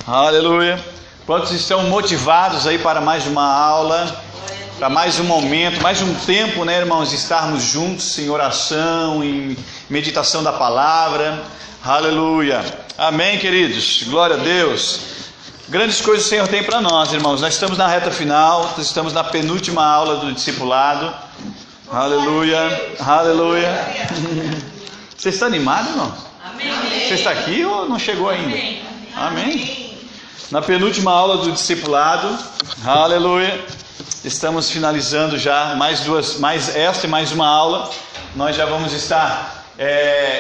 Aleluia. Quantos estão motivados aí para mais uma aula, para mais um momento, mais um tempo, né, irmãos, de estarmos juntos em oração, em meditação da palavra. Aleluia. Amém, queridos. Glória a Deus. Grandes coisas o Senhor tem para nós, irmãos. Nós estamos na reta final, estamos na penúltima aula do discipulado. Aleluia. Aleluia. Você está animado, irmão? Amém. Você está aqui ou não chegou ainda? Amém. Na penúltima aula do discipulado, aleluia, estamos finalizando já mais esta e mais uma aula, nós já vamos estar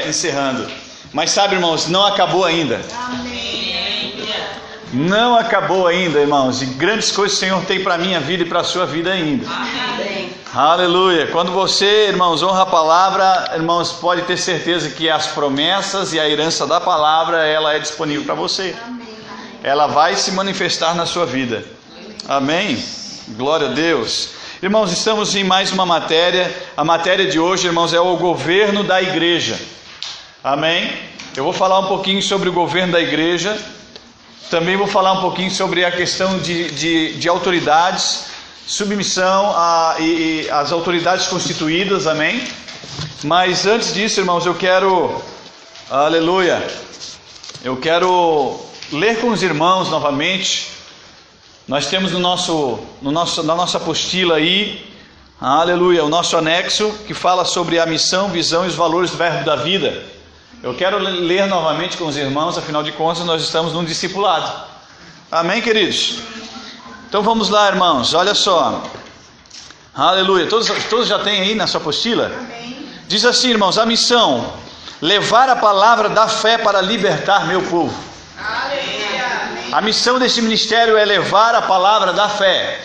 encerrando. Mas sabe, irmãos, não acabou ainda. Amém. Não acabou ainda, irmãos, e grandes coisas o Senhor tem para a minha vida e para a sua vida ainda. Amém. Aleluia. Quando você, irmãos, honra a palavra, irmãos, pode ter certeza que as promessas e a herança da palavra, ela é disponível para você. Ela vai se manifestar na sua vida. Amém? Glória a Deus. Irmãos, estamos em mais uma matéria. A matéria de hoje, irmãos, é o governo da igreja. Amém? Eu vou falar um pouquinho sobre o governo da igreja. Também vou falar um pouquinho sobre a questão de autoridades, submissão e as autoridades constituídas. Amém? Mas antes disso, irmãos, eu quero, aleluia, eu quero ler com os irmãos novamente. Nós temos na nossa apostila aí, aleluia, o nosso anexo que fala sobre a missão, visão e os valores do verbo da vida. Eu quero ler novamente com os irmãos, afinal de contas nós estamos num discipulado. Amém, queridos? Então vamos lá, irmãos, olha só. Aleluia, todos já têm aí na sua apostila? Amém. Diz assim, irmãos, a missão: levar a palavra da fé para libertar meu povo. A missão desse ministério é levar a palavra da fé.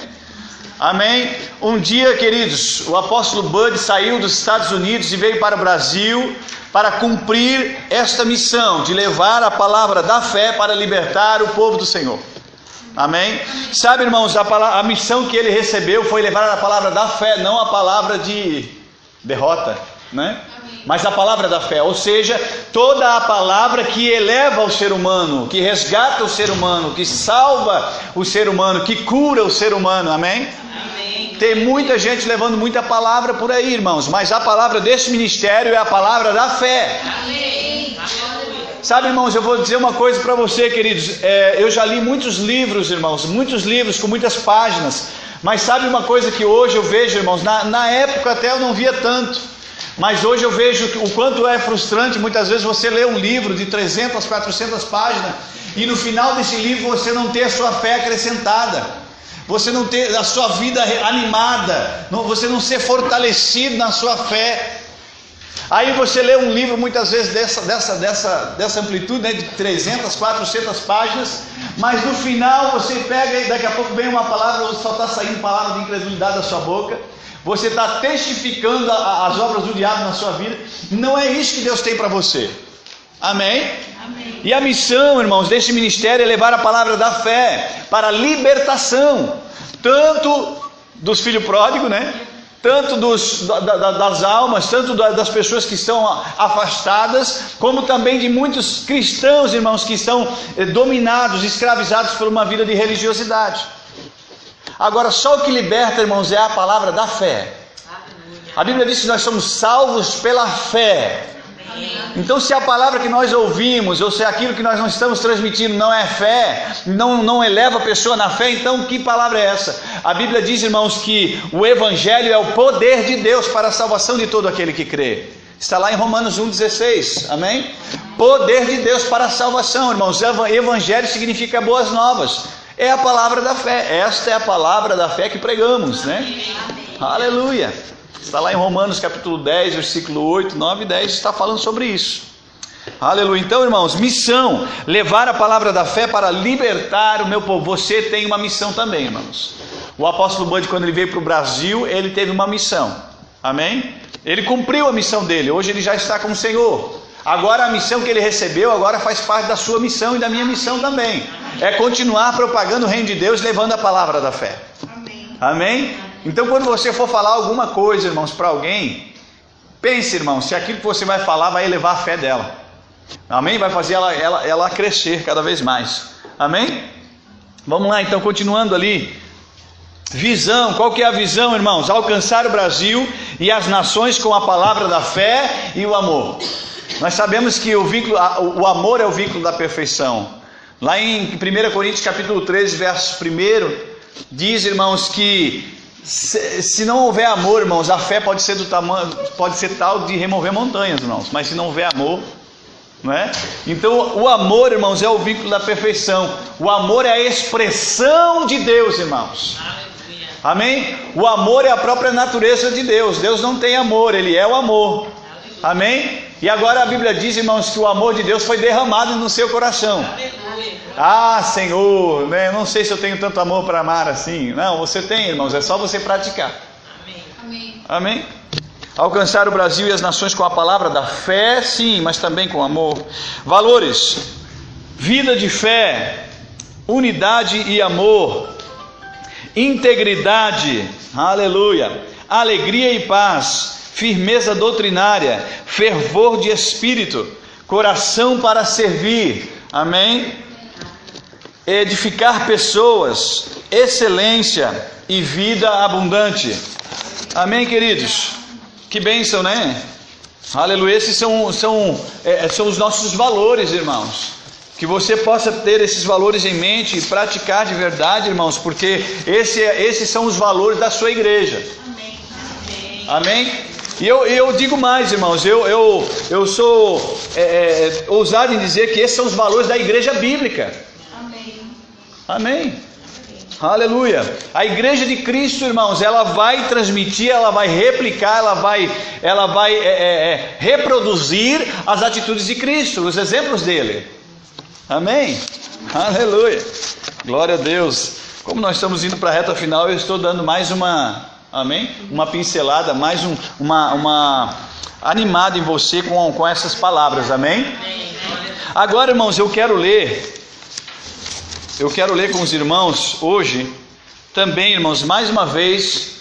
Amém? Um dia, queridos, o apóstolo Bud saiu dos Estados Unidos e veio para o Brasil para cumprir esta missão de levar a palavra da fé para libertar o povo do Senhor. Amém? Sabe, irmãos, a missão que ele recebeu foi levar a palavra da fé, não a palavra de derrota, né? Mas a palavra da fé, ou seja, toda a palavra que eleva o ser humano, que resgata o ser humano, que salva o ser humano, que cura o ser humano, amém? Amém. Tem muita gente levando muita palavra por aí, irmãos, mas a palavra desse ministério é a palavra da fé. Amém. Sabe, irmãos, eu vou dizer uma coisa para você, queridos, eu já li muitos livros, irmãos, muitos livros com muitas páginas, mas sabe uma coisa que hoje eu vejo, irmãos, na época até eu não via tanto, mas hoje eu vejo o quanto é frustrante muitas vezes você ler um livro de 300, 400 páginas e no final desse livro você não ter a sua fé acrescentada, você não ter a sua vida animada, você não ser fortalecido na sua fé. Aí você lê um livro muitas vezes dessa amplitude, né, de 300, 400 páginas, mas no final você pega e daqui a pouco vem uma palavra, só está saindo palavra de incredulidade da sua boca. Você está testificando as obras do diabo na sua vida. Não é isso que Deus tem para você. Amém? Amém. E a missão, irmãos, desse ministério é levar a palavra da fé para a libertação, tanto dos filhos pródigos, né? Tanto das almas, tanto das pessoas que estão afastadas, como também de muitos cristãos, irmãos, que estão dominados, escravizados por uma vida de religiosidade. Agora, só o que liberta, irmãos, é a palavra da fé. A Bíblia diz que nós somos salvos pela fé. Então, se a palavra que nós ouvimos, ou se aquilo que nós não estamos transmitindo não é fé, não eleva a pessoa na fé, então que palavra é essa? A Bíblia diz, irmãos, que o Evangelho é o poder de Deus para a salvação de todo aquele que crê. Está lá em Romanos 1,16, amém? Poder de Deus para a salvação, irmãos. Evangelho significa boas novas. É a palavra da fé. Esta é a palavra da fé que pregamos, né? Amém. Aleluia. Está lá em Romanos capítulo 10, versículo 8, 9 e 10, está falando sobre isso. Aleluia. Então, irmãos, missão, levar a palavra da fé para libertar o meu povo. Você tem uma missão também, irmãos. O apóstolo Bud, quando ele veio para o Brasil, ele teve uma missão. Amém? Ele cumpriu a missão dele. Hoje ele já está com o Senhor. Agora a missão que ele recebeu, agora faz parte da sua missão e da minha missão também. É continuar propagando o reino de Deus, levando a palavra da fé. Amém. Amém? Então quando você for falar alguma coisa, irmãos, para alguém, pense, irmão, se aquilo que você vai falar vai elevar a fé dela. Amém? Vai fazer ela crescer cada vez mais. Amém? Vamos lá então, continuando ali. Visão, qual que é a visão, irmãos? Alcançar o Brasil e as nações com a palavra da fé e o amor. Nós sabemos que o amor é o vínculo da perfeição. Lá em 1 Coríntios capítulo 13, verso 1, diz, irmãos, que se não houver amor, irmãos, a fé pode ser tal de remover montanhas, irmãos, mas se não houver amor, não é? Então o amor, irmãos, é o vínculo da perfeição. O amor é a expressão de Deus, irmãos. Amém? O amor é a própria natureza de Deus. Deus não tem amor, Ele é o amor. Amém? E agora a Bíblia diz, irmãos, que o amor de Deus foi derramado no seu coração. Ah, Senhor, né? Eu não sei se eu tenho tanto amor para amar assim. Não, você tem, irmãos, é só você praticar. Amém. Amém? Alcançar o Brasil e as nações com a palavra da fé, sim, mas também com amor. Valores: vida de fé, unidade e amor, integridade, aleluia, alegria e paz, firmeza doutrinária, fervor de espírito, coração para servir, amém? Edificar pessoas, excelência e vida abundante. Amém, queridos? Que bênção, né? Aleluia. Esses são os nossos valores, irmãos. Que você possa ter esses valores em mente e praticar de verdade, irmãos, porque esses são os valores da sua igreja. Amém. Amém? E eu digo mais, irmãos, eu sou ousado em dizer que esses são os valores da igreja bíblica. Amém. Amém? Aleluia. A igreja de Cristo, irmãos, ela vai transmitir, ela vai replicar, ela vai reproduzir as atitudes de Cristo, os exemplos dele. Amém? Aleluia. Glória a Deus. Como nós estamos indo para a reta final, eu estou dando mais uma pincelada, mais uma animada em você com essas palavras. Amém? Agora, irmãos, eu quero ler com os irmãos hoje, também, irmãos, mais uma vez,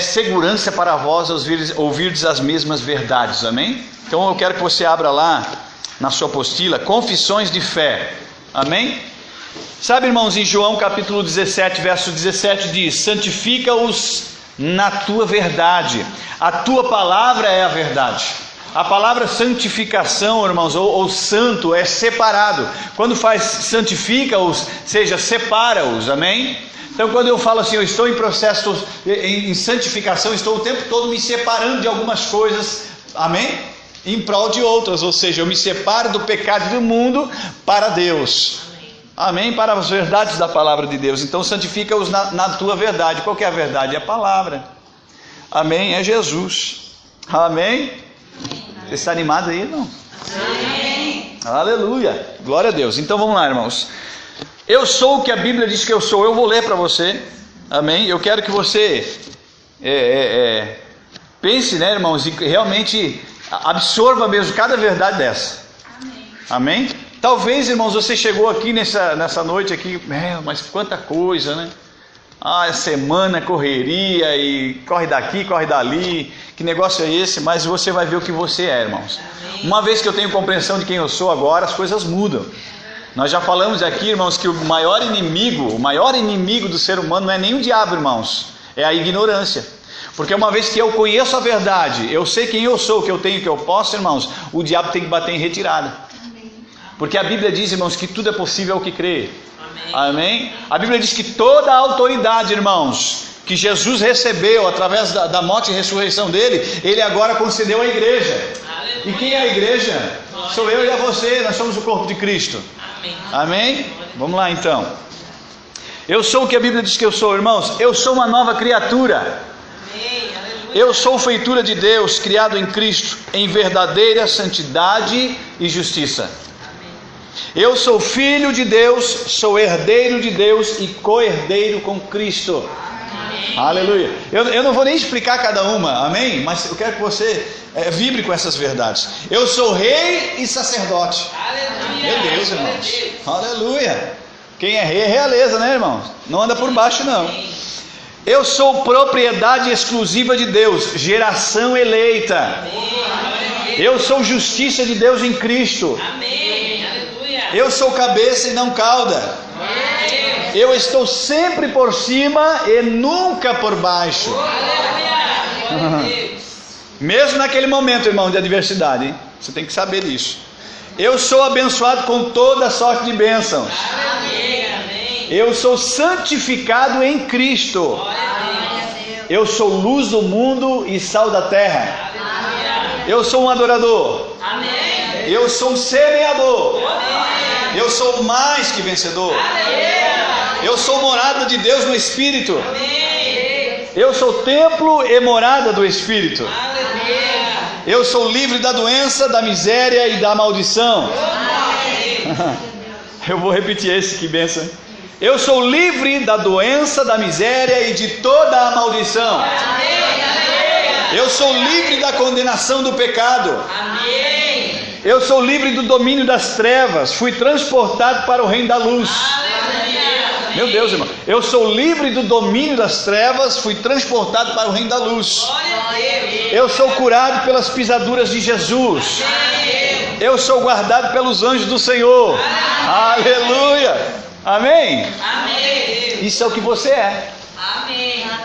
segurança para vós ouvirdes as mesmas verdades, amém? Então eu quero que você abra lá, na sua apostila, Confissões de Fé, amém? Sabe, irmãos, em João capítulo 17, verso 17 diz: santifica-os na tua verdade, a tua palavra é a verdade. A palavra santificação, irmãos, ou santo, é separado. Quando faz santifica-os, seja separa-os, amém? Então quando eu falo assim, eu estou em processo em santificação, estou o tempo todo me separando de algumas coisas, amém? Em prol de outras, ou seja, eu me separo do pecado do mundo para Deus, amém? Para as verdades da palavra de Deus. Então santifica-os na tua verdade. Qual que é a verdade? É a palavra, amém? É Jesus, amém? Você está animado aí, irmão? Amém. Aleluia, glória a Deus. Então vamos lá, irmãos. Eu sou o que a Bíblia diz que eu sou. Eu vou ler para você, amém? Eu quero que você pense, né, irmãos, e realmente absorva mesmo cada verdade dessa. Amém? Talvez, irmãos, você chegou aqui nessa noite aqui, mas quanta coisa, né? Ah, semana, correria, e corre daqui, corre dali, que negócio é esse? Mas você vai ver o que você é, irmãos. Uma vez que eu tenho compreensão de quem eu sou agora, as coisas mudam. Nós já falamos aqui, irmãos, que o maior inimigo do ser humano não é nem o diabo, irmãos, é a ignorância. Porque uma vez que eu conheço a verdade, eu sei quem eu sou, o que eu tenho, o que eu posso, irmãos, o diabo tem que bater em retirada. Porque a Bíblia diz, irmãos, que tudo é possível ao que crê. Amém? A Bíblia diz que toda a autoridade, irmãos, que Jesus recebeu através da morte e ressurreição dele, ele agora concedeu à igreja. E quem é a igreja? Sou eu e você, nós somos o corpo de Cristo. Amém? Vamos lá então. Eu sou o que a Bíblia diz que eu sou, irmãos. Eu sou uma nova criatura. Eu sou feitura de Deus, criado em Cristo, em verdadeira santidade e justiça. Eu sou filho de Deus, sou herdeiro de Deus e co-herdeiro com Cristo. Amém. Aleluia. Eu não vou nem explicar cada uma, amém? Mas eu quero que você vibre com essas verdades. Eu sou rei e sacerdote. Aleluia. Meu Deus, irmãos. Aleluia. Quem é rei é realeza, né, irmãos? Não anda por baixo, não. Eu sou propriedade exclusiva de Deus, geração eleita. Eu sou justiça de Deus em Cristo. Eu sou cabeça e não cauda. Eu estou sempre por cima e nunca por baixo. Mesmo naquele momento, irmão, de adversidade, hein? Você tem que saber disso. Eu sou abençoado com toda sorte de bênçãos. Eu sou santificado em Cristo. Eu sou luz do mundo e sal da terra. Eu sou um adorador. Eu sou um semeador. Eu sou mais que vencedor. Eu sou morada de Deus no Espírito. Eu sou templo e morada do Espírito. Eu sou livre da doença, da miséria e da maldição. Eu vou repetir esse, que benção. Eu sou livre da doença, da miséria e de toda a maldição. Eu sou livre da condenação do pecado. Eu sou livre do domínio das trevas. Fui transportado para o reino da luz. Meu Deus, irmão. Eu sou livre do domínio das trevas. Fui transportado para o reino da luz. Eu sou curado pelas pisaduras de Jesus. Eu sou guardado pelos anjos do Senhor. Aleluia. Amém? Isso é o que você é.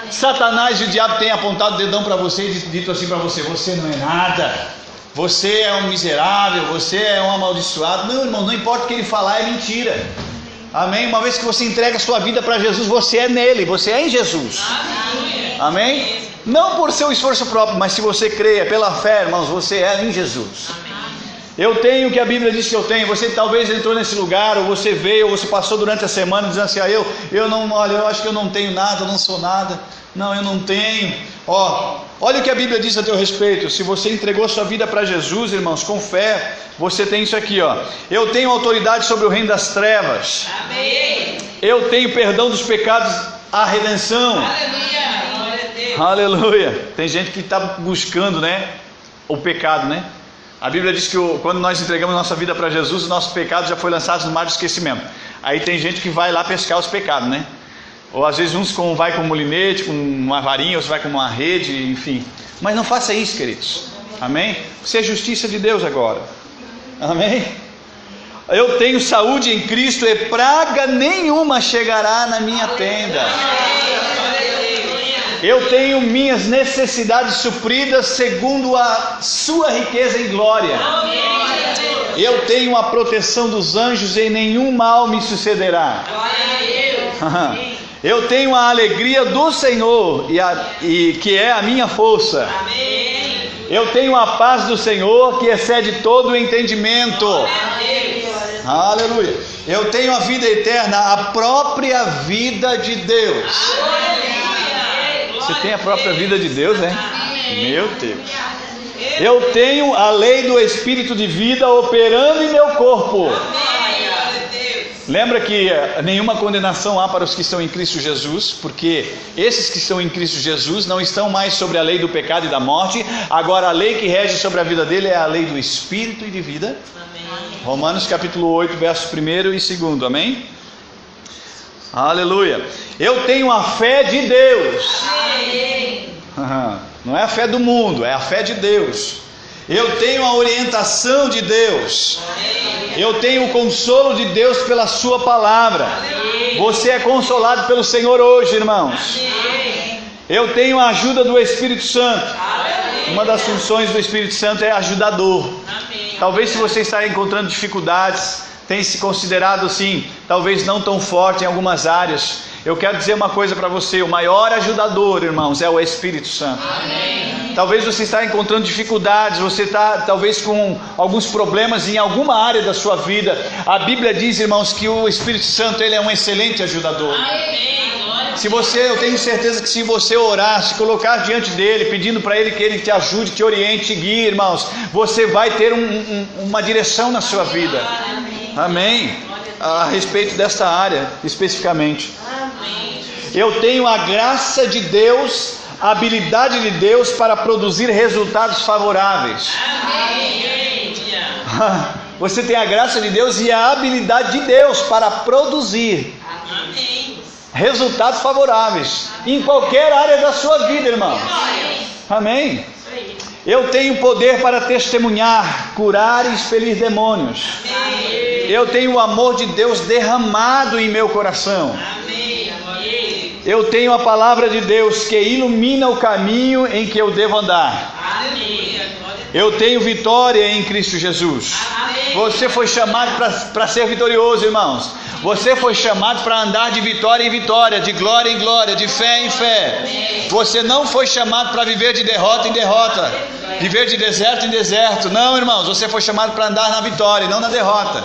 Satanás e o diabo têm apontado o dedão para você e dito assim para você: você não é nada. Você é um miserável. Você é um amaldiçoado. Não, irmão, não importa o que ele falar, é mentira. Amém? Uma vez que você entrega a sua vida para Jesus, você é nele, você é em Jesus. Amém? Não por seu esforço próprio, mas se você creia pela fé, irmãos, você é em Jesus. Eu tenho o que a Bíblia diz que eu tenho. Você talvez entrou nesse lugar, ou você veio, ou você passou durante a semana dizendo assim: eu acho que eu não tenho nada, eu não sou nada. Não, eu não tenho. Olha o que a Bíblia diz a teu respeito. Se você entregou sua vida para Jesus, irmãos, com fé, você tem isso aqui, eu tenho autoridade sobre o reino das trevas. Eu tenho perdão dos pecados, a redenção. Aleluia. Tem gente que está buscando, o pecado, A Bíblia diz que quando nós entregamos nossa vida para Jesus, o nosso pecado já foi lançado no mar de esquecimento. Aí tem gente que vai lá pescar os pecados, Ou às vezes uns vai com um molinete, com uma varinha, outros vai com uma rede, enfim. Mas não faça isso, queridos. Amém? Você é justiça de Deus agora. Amém? Eu tenho saúde em Cristo e praga nenhuma chegará na minha tenda. Eu tenho minhas necessidades supridas segundo a sua riqueza em glória. Eu tenho a proteção dos anjos e nenhum mal me sucederá. Eu tenho a alegria do Senhor e que é a minha força. Eu tenho a paz do Senhor que excede todo o entendimento. Aleluia. Eu tenho a vida eterna, a própria vida de Deus. Você tem a própria vida de Deus, Meu Deus. Eu tenho a lei do Espírito de vida operando em meu corpo. Lembra que nenhuma condenação há para os que estão em Cristo Jesus, porque esses que estão em Cristo Jesus não estão mais sobre a lei do pecado e da morte. Agora a lei que rege sobre a vida dele é a lei do Espírito e de vida. Amém. Romanos capítulo 8, versos 1 e 2, amém? Aleluia. Eu tenho a fé de Deus. Não é a fé do mundo, é a fé de Deus. Eu tenho a orientação de Deus. Eu tenho o consolo de Deus pela sua palavra. Você é consolado pelo Senhor hoje, irmãos. Eu tenho a ajuda do Espírito Santo. Uma das funções do Espírito Santo é ajudador. Talvez se você está encontrando dificuldades, tem se considerado assim, talvez não tão forte em algumas áreas, eu quero dizer uma coisa para você: o maior ajudador, irmãos, é o Espírito Santo. Amém. Talvez você está encontrando dificuldades, você está talvez com alguns problemas em alguma área da sua vida. A Bíblia diz, irmãos, que o Espírito Santo, ele é um excelente ajudador. Amém. Eu tenho certeza que se você orar, se colocar diante dele, pedindo para ele que ele te ajude, te oriente, te guie, irmãos, você vai ter uma direção na sua vida. Amém. A respeito desta área especificamente. Eu tenho a graça de Deus, a habilidade de Deus para produzir resultados favoráveis. Você tem a graça de Deus e a habilidade de Deus para produzir resultados favoráveis em qualquer área da sua vida, irmão. Amém. Eu tenho poder para testemunhar, curar e expelir demônios. Eu tenho o amor de Deus derramado em meu coração. Eu tenho a palavra de Deus que ilumina o caminho em que eu devo andar. Eu tenho vitória em Cristo Jesus. Você foi chamado para ser vitorioso, irmãos. Você foi chamado para andar de vitória em vitória, de glória em glória, de fé em fé. Você não foi chamado para viver de derrota em derrota, viver de deserto em deserto. Não, irmãos, você foi chamado para andar na vitória, não na derrota.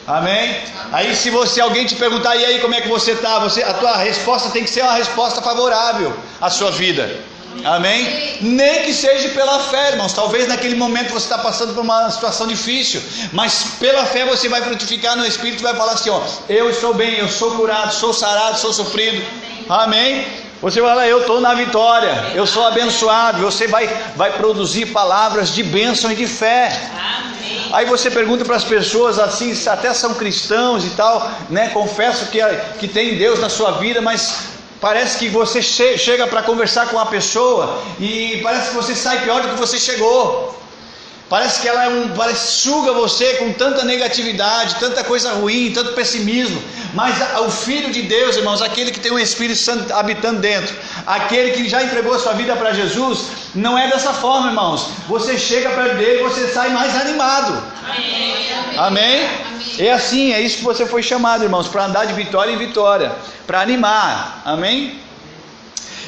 Amém? Aí se alguém te perguntar, e aí como é que você está? A tua resposta tem que ser uma resposta favorável à sua vida. Amém? Nem que seja pela fé, irmãos. Talvez naquele momento você está passando por uma situação difícil, mas pela fé você vai frutificar no Espírito e vai falar assim, ó, eu estou bem, eu sou curado, sou sarado, sou sofrido. Amém? Você vai lá, eu estou na vitória, eu sou abençoado. Você vai produzir palavras de bênção e de fé. Aí você pergunta para as pessoas assim, até são cristãos e tal, né? Confesso que tem Deus na sua vida, mas parece que você chega para conversar com a pessoa e parece que você sai pior do que você chegou. Parece que ela suga você com tanta negatividade, tanta coisa ruim, tanto pessimismo. Mas o Filho de Deus, irmãos, aquele que tem o Espírito Santo habitando dentro, aquele que já entregou a sua vida para Jesus, não é dessa forma, irmãos. Você chega perto dele e você sai mais animado. Amém? É assim, é isso que você foi chamado, irmãos, para andar de vitória em vitória, para animar. Amém?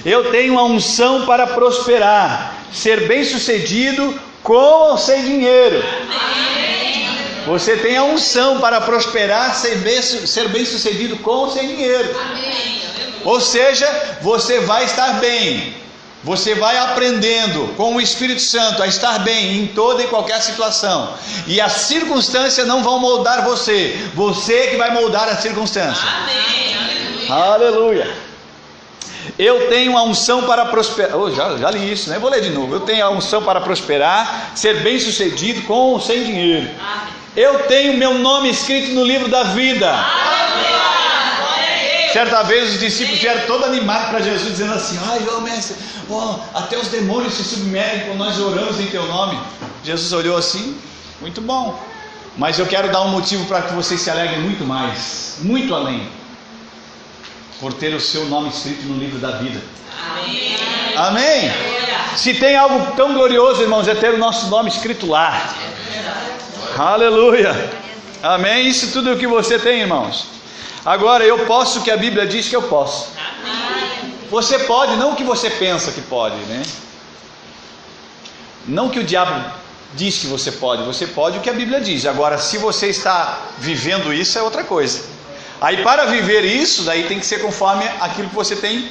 Eu tenho a unção para prosperar, ser bem-sucedido com ou sem dinheiro. Você tem a unção para prosperar, ser bem-sucedido com ou sem dinheiro. Ou seja, você vai estar bem. Você vai aprendendo com o Espírito Santo a estar bem em toda e qualquer situação. E as circunstâncias não vão moldar você. Você que vai moldar as circunstâncias. Aleluia. Eu tenho a unção para prosperar. Já li isso, né? Vou ler de novo. Eu tenho a unção para prosperar, ser bem sucedido com ou sem dinheiro. Eu tenho meu nome escrito no livro da vida. Certa vez os discípulos vieram todos animados para Jesus, dizendo assim, ai, ó mestre, até os demônios se submetem quando nós oramos em teu nome. Jesus olhou assim, muito bom, mas eu quero dar um motivo para que vocês se alegrem muito mais, muito além, por ter o seu nome escrito no livro da vida. Amém? Amém? Se tem algo tão glorioso, irmãos, é ter o nosso nome escrito lá. Aleluia. Amém? Isso tudo é o que você tem, irmãos. Agora, eu posso o que a Bíblia diz que eu posso. Você pode, não o que você pensa que pode, né? Não o que o diabo diz que você pode o que a Bíblia diz. Agora, se você está vivendo isso, é outra coisa. Aí para viver isso, daí tem que ser conforme aquilo que você tem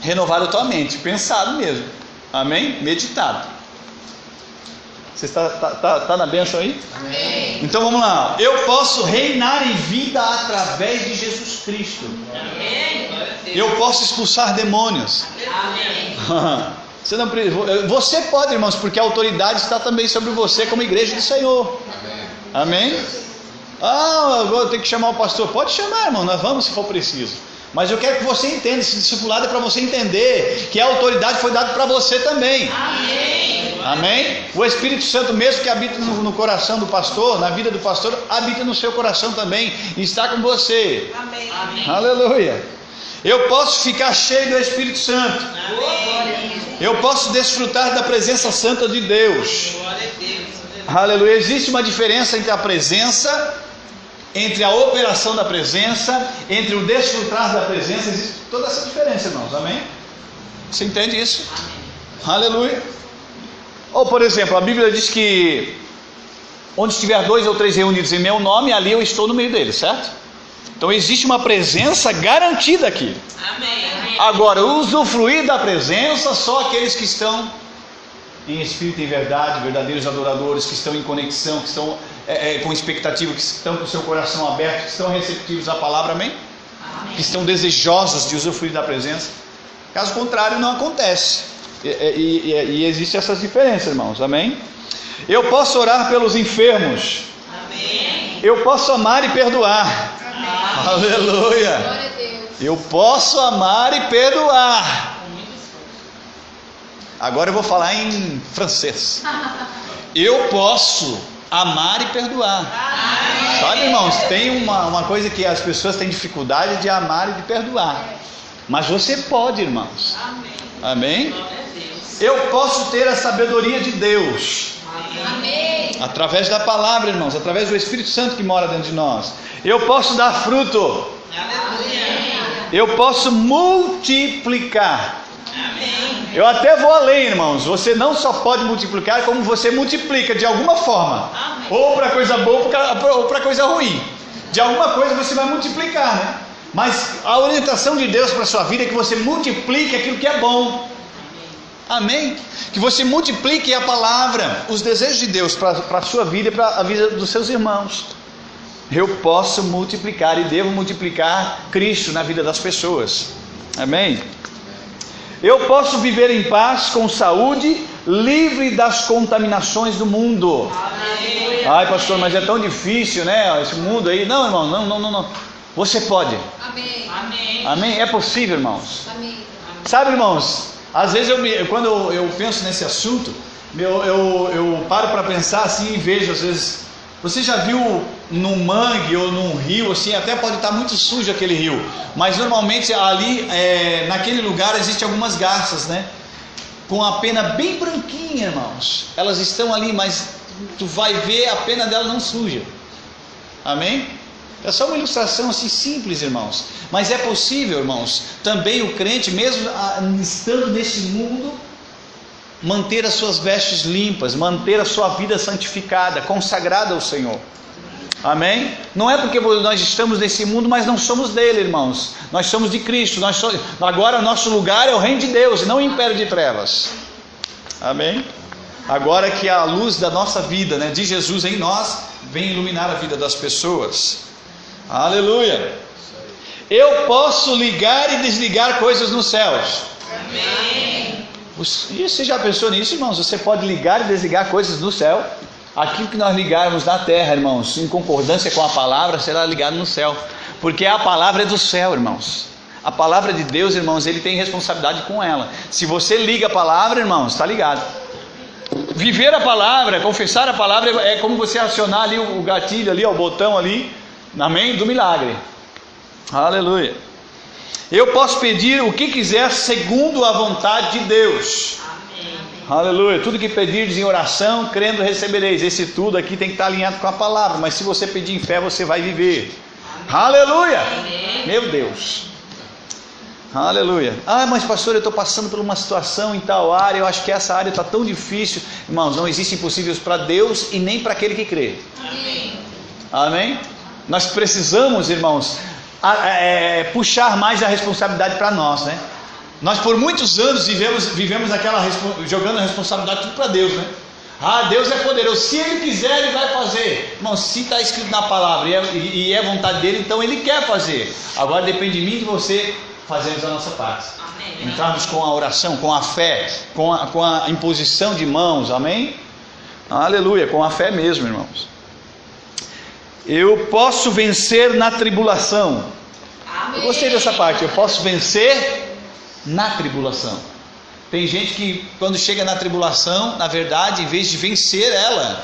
renovado a tua mente, pensado mesmo, amém? Meditado. Você está na bênção aí? Amém. Então vamos lá, eu posso reinar em vida através de Jesus Cristo. Amém. Eu posso expulsar demônios. Amém. Você pode, irmãos, porque a autoridade está também sobre você como igreja do Senhor. Amém? Agora eu tenho que chamar o pastor. Pode chamar, irmão, nós vamos se for preciso. Mas eu quero que você entenda, esse discipulado é para você entender que a autoridade foi dada para você também. Amém. Amém? O Espírito Santo mesmo que habita no coração do pastor, na vida do pastor, habita no seu coração também e está com você. Amém. Aleluia. Eu posso ficar cheio do Espírito Santo. Amém. Eu posso desfrutar da presença santa de Deus. Aleluia. Existe uma diferença entre a presença, entre a operação da presença, entre o desfrutar da presença. Existe toda essa diferença, irmãos. Amém? Você entende isso? Amém. Aleluia. Ou por exemplo, a Bíblia diz que onde estiver 2 ou 3 reunidos em meu nome, ali eu estou no meio deles, certo? Então existe uma presença garantida aqui. Amém. Agora, usufruir da presença só aqueles que estão em espírito e verdade, verdadeiros adoradores, que estão em conexão, que estão com expectativa, que estão com o seu coração aberto, que estão receptivos à palavra, amém? Amém? Que estão desejosos de usufruir da presença. Caso contrário, não acontece. E existem essas diferenças, irmãos, amém? Eu posso orar pelos enfermos. Amém. Eu posso amar e perdoar. Amém. Aleluia. Glória a Deus. Eu posso amar e perdoar. Agora eu vou falar em francês. Eu posso amar e perdoar. Sabe, irmãos, tem uma coisa que as pessoas têm dificuldade de amar e de perdoar. Mas você pode, irmãos. Amém? Eu posso ter a sabedoria de Deus. Amém. Através da palavra, irmãos, através do Espírito Santo que mora dentro de nós. Eu posso dar fruto. Eu posso multiplicar. Eu até vou além, irmãos. Você não só pode multiplicar, como você multiplica de alguma forma. Ou para coisa boa ou para coisa ruim. De alguma coisa você vai multiplicar, né? Mas a orientação de Deus para a sua vida é que você multiplique aquilo que é bom. Amém? Que você multiplique a palavra, os desejos de Deus para a sua vida e para a vida dos seus irmãos. Eu posso multiplicar e devo multiplicar Cristo na vida das pessoas. Amém? Eu posso viver em paz, com saúde, livre das contaminações do mundo. Amém. Ai, pastor, mas é tão difícil, né? Esse mundo aí. Não, irmão, não. Você pode. Amém. Amém? É possível, irmãos. Amém. Sabe, irmãos, às vezes quando eu penso nesse assunto, eu paro para pensar assim e vejo, às vezes, você já viu num mangue ou num rio, assim, até pode estar muito sujo aquele rio, mas normalmente ali, naquele lugar, existem algumas garças, né? Com a pena bem branquinha, irmãos. Elas estão ali, mas tu vai ver, a pena dela não suja. Amém? É só uma ilustração assim simples, irmãos. Mas é possível, irmãos, também o crente, mesmo estando nesse mundo, manter as suas vestes limpas, manter a sua vida santificada, consagrada ao Senhor. Amém? Não é porque nós estamos nesse mundo, mas não somos dele, irmãos. Nós somos de Cristo. Agora nosso lugar é o reino de Deus e não o império de trevas. Amém? Agora que a luz da nossa vida, né, de Jesus em nós, vem iluminar a vida das pessoas. Aleluia! Eu posso ligar e desligar coisas nos céus. Amém. Você já pensou nisso, irmãos? Você pode ligar e desligar coisas no céu. Aquilo que nós ligarmos na terra, irmãos, em concordância com a palavra, será ligado no céu. Porque a palavra é do céu, irmãos. A palavra de Deus, irmãos, ele tem responsabilidade com ela. Se você liga a palavra, irmãos, está ligado. Viver a palavra, confessar a palavra, é como você acionar ali o gatilho, ali, o botão ali, amém? Do milagre. Aleluia. Eu posso pedir o que quiser segundo a vontade de Deus. Amém. Aleluia. Tudo que pedirdes em oração, crendo recebereis. Esse tudo aqui tem que estar alinhado com a palavra. Mas se você pedir em fé, você vai viver. Aleluia. Meu Deus. Aleluia. Ah, mas pastor, eu estou passando por uma situação em tal área. Eu acho que essa área está tão difícil. Irmãos, não existe impossíveis para Deus e nem para aquele que crê. Amém. Amém? Nós precisamos, irmãos, puxar mais a responsabilidade para nós, né? Nós por muitos anos vivemos jogando a responsabilidade tudo para Deus, né? Ah, Deus é poderoso, se Ele quiser Ele vai fazer. Irmão, se está escrito na palavra e é vontade dEle, então Ele quer fazer. Agora depende de mim e de você fazermos a nossa parte. Amém. Entrarmos com a oração, com a fé, com a imposição de mãos, amém? Aleluia, com a fé mesmo, irmãos. Eu posso vencer na tribulação. Amém. Eu gostei dessa parte. Eu posso vencer na tribulação. Tem gente que quando chega na tribulação, na verdade, em vez de vencer ela,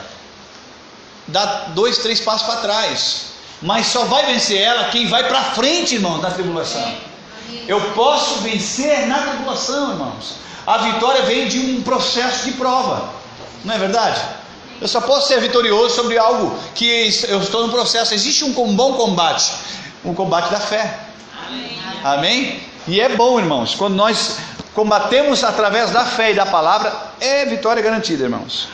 dá 2, 3 passos para trás. Mas só vai vencer ela quem vai para frente, irmão, na tribulação. Eu posso vencer na tribulação, irmãos. A vitória vem de um processo de prova. Não é verdade? Eu só posso ser vitorioso sobre algo que eu estou no processo. Existe um bom combate, um combate da fé. Amém. Amém? E é bom, irmãos, quando nós combatemos através da fé e da palavra, é vitória garantida, irmãos.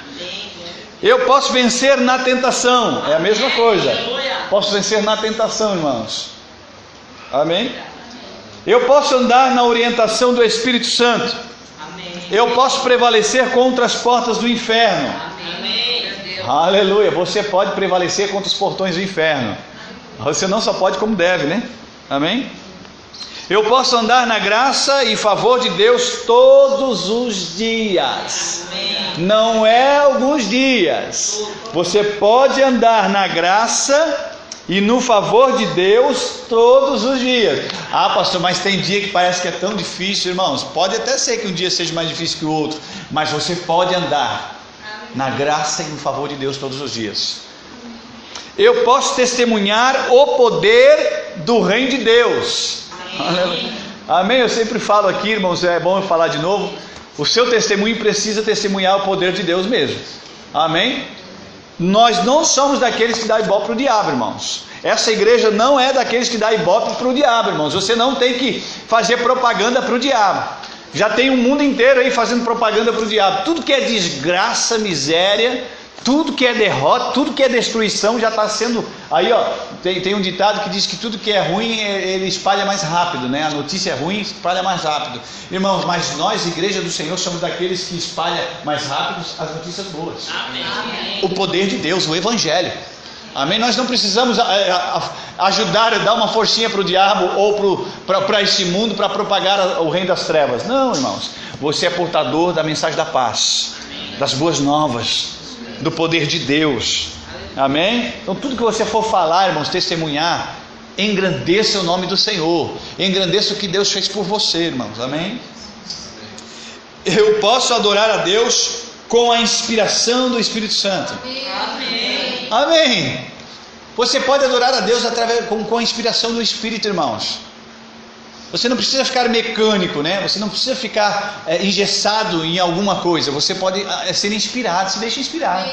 Eu posso vencer na tentação, é a mesma coisa. Posso vencer na tentação, irmãos. Amém? Eu posso andar na orientação do Espírito Santo. Eu posso prevalecer contra as portas do inferno. Aleluia, você pode prevalecer contra os portões do inferno. Você não só pode como deve, né? Amém? Eu posso andar na graça e favor de Deus todos os dias. Não é alguns dias. Você pode andar na graça e no favor de Deus todos os dias. Ah, pastor, mas tem dia que parece que é tão difícil, irmãos. Pode até ser que um dia seja mais difícil que o outro, mas você pode andar na graça e no favor de Deus todos os dias. Eu posso testemunhar o poder do reino de Deus. Amém. Amém. Eu sempre falo aqui, irmãos, é bom eu falar de novo. O seu testemunho precisa testemunhar o poder de Deus mesmo. Amém. Nós não somos daqueles que dá ibope para o diabo, irmãos. Essa igreja não é daqueles que dá ibope para o diabo, irmãos. Você não tem que fazer propaganda para o diabo. Já tem um mundo inteiro aí fazendo propaganda para o diabo. Tudo que é desgraça, miséria, tudo que é derrota, tudo que é destruição já está sendo... Aí ó, tem um ditado que diz que tudo que é ruim ele espalha mais rápido, né? A notícia é ruim, espalha mais rápido. Irmãos, mas nós, igreja do Senhor, somos daqueles que espalham mais rápido as notícias boas. Amém. O poder de Deus, o Evangelho. Amém? Nós não precisamos ajudar, dar uma forcinha para o diabo ou para esse mundo para propagar o reino das trevas. Não, irmãos. Você é portador da mensagem da paz, das boas novas, do poder de Deus. Amém? Então tudo que você for falar, irmãos, testemunhar, engrandeça o nome do Senhor, engrandeça o que Deus fez por você, irmãos. Amém? Eu posso adorar a Deus com a inspiração do Espírito Santo. Amém. Amém. Você pode adorar a Deus com a inspiração do Espírito, irmãos. Você não precisa ficar mecânico, né? Você não precisa ficar engessado em alguma coisa. Você pode ser inspirado, se deixa inspirar.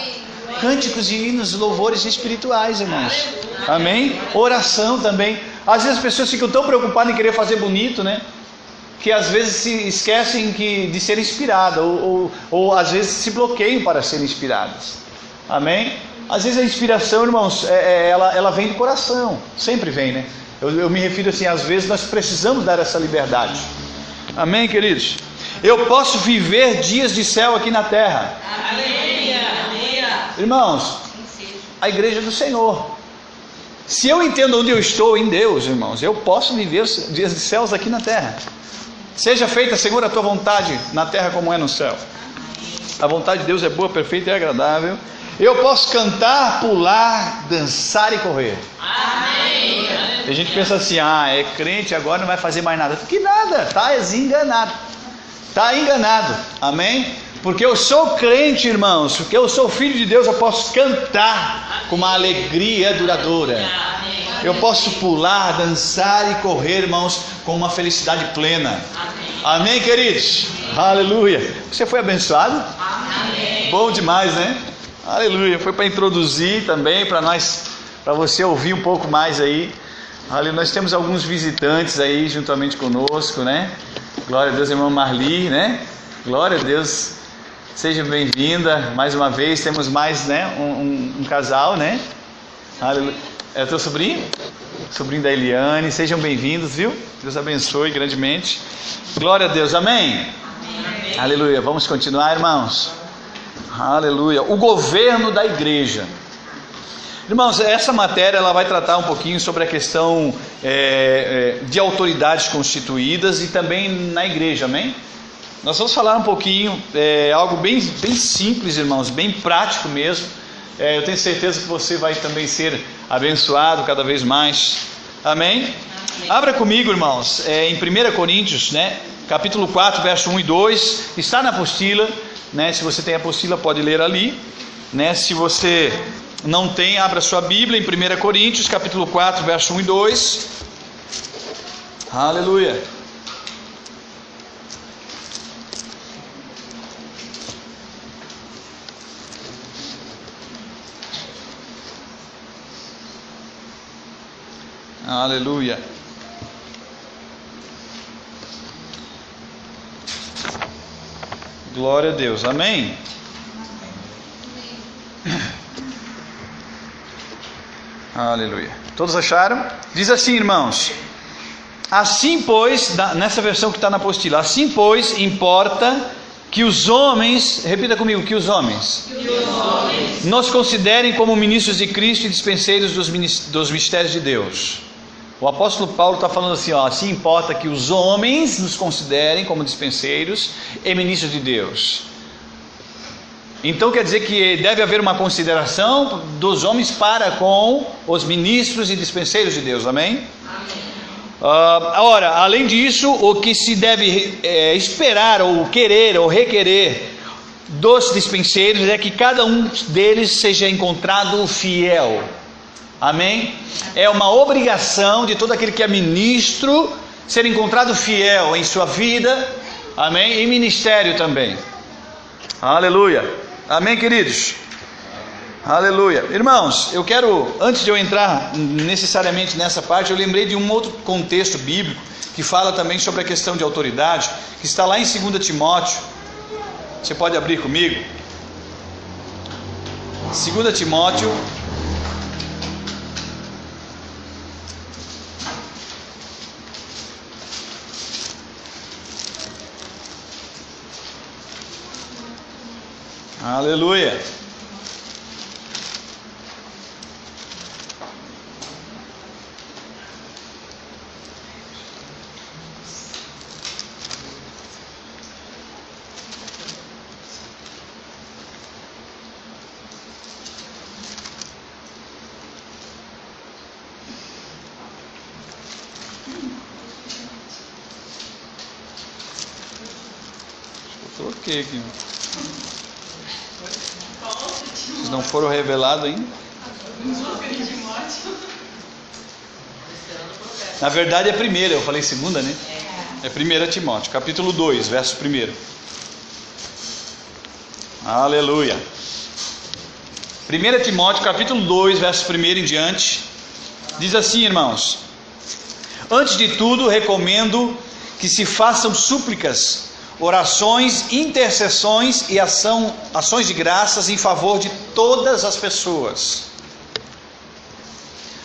Cânticos e hinos, louvores espirituais, irmãos. Amém? Oração também. Às vezes as pessoas ficam tão preocupadas em querer fazer bonito, né? Que às vezes se esquecem de ser inspiradas, ou às vezes se bloqueiam para serem inspiradas. Amém? Às vezes a inspiração, irmãos, ela vem do coração, sempre vem, né? Eu me refiro assim, às vezes nós precisamos dar essa liberdade. Amém, queridos? Eu posso viver dias de céu aqui na terra. Aleluia. Irmãos, a igreja do Senhor. Se eu entendo onde eu estou em Deus, irmãos, eu posso viver dias de céus aqui na terra. Seja feita, Senhor, a tua vontade na terra como é no céu. A vontade de Deus é boa, perfeita e agradável. Eu posso cantar, pular, dançar e correr. Amém. A gente pensa assim, é crente, agora não vai fazer mais nada. Que nada, está enganado. Está enganado, amém? Porque eu sou crente, irmãos, porque eu sou filho de Deus, eu posso cantar com uma alegria duradoura. Eu posso pular, dançar e correr, irmãos, com uma felicidade plena. Amém, queridos? Aleluia. Você foi abençoado? Amém. Bom demais, né? Aleluia. Foi para introduzir também, para você ouvir um pouco mais aí. Aleluia. Nós temos alguns visitantes aí juntamente conosco, né? Glória a Deus, irmã Marli, né? Glória a Deus. Seja bem-vinda mais uma vez. Temos mais, né? Um casal, né? Aleluia. É o teu sobrinho? Sobrinho da Eliane. Sejam bem-vindos, viu? Deus abençoe grandemente. Glória a Deus. Amém? Amém. Aleluia. Vamos continuar, irmãos. Aleluia. O governo da igreja. Irmãos, essa matéria ela vai tratar um pouquinho sobre a questão de autoridades constituídas e também na igreja, amém? Nós vamos falar um pouquinho, algo bem simples, irmãos, bem prático mesmo. Eu tenho certeza que você vai também ser abençoado cada vez mais, amém? Amém. Abra comigo, irmãos, em 1 Coríntios, né? Capítulo 4, verso 1 e 2, está na apostila, né? Se você tem a apostila pode ler ali, né? Se você não tem, abra sua Bíblia em 1 Coríntios, capítulo 4, verso 1 e 2. Aleluia. Aleluia. Glória a Deus. Amém. Aleluia. Todos acharam? Diz assim, irmãos. Assim, pois, nessa versão que está na apostila, assim, pois, importa que os homens, repita comigo, que os homens nos considerem como ministros de Cristo e dispenseiros dos mistérios de Deus. O apóstolo Paulo está falando assim, assim importa que os homens nos considerem como dispenseiros e ministros de Deus. Então quer dizer que deve haver uma consideração dos homens para com os ministros e dispenseiros de Deus, amém? Ora, além disso, o que se deve esperar ou querer ou requerer dos dispenseiros é que cada um deles seja encontrado fiel. Amém? É uma obrigação de todo aquele que é ministro ser encontrado fiel em sua vida, amém? E ministério também. Aleluia. Amém, queridos? Aleluia. Irmãos, eu quero, antes de eu entrar necessariamente nessa parte, eu lembrei de um outro contexto bíblico que fala também sobre a questão de autoridade, que está lá em 2 Timóteo. Você pode abrir comigo? 2 Timóteo. Aleluia. Eu coloquei aqui. Vocês não foram revelados ainda? Na verdade é primeira, eu falei segunda, né? É 1 Timóteo, capítulo 2, verso 1. Aleluia. 1 Timóteo, capítulo 2, verso 1 em diante. Diz assim, irmãos: antes de tudo, recomendo que se façam súplicas, orações, intercessões e ações de graças em favor de todas as pessoas.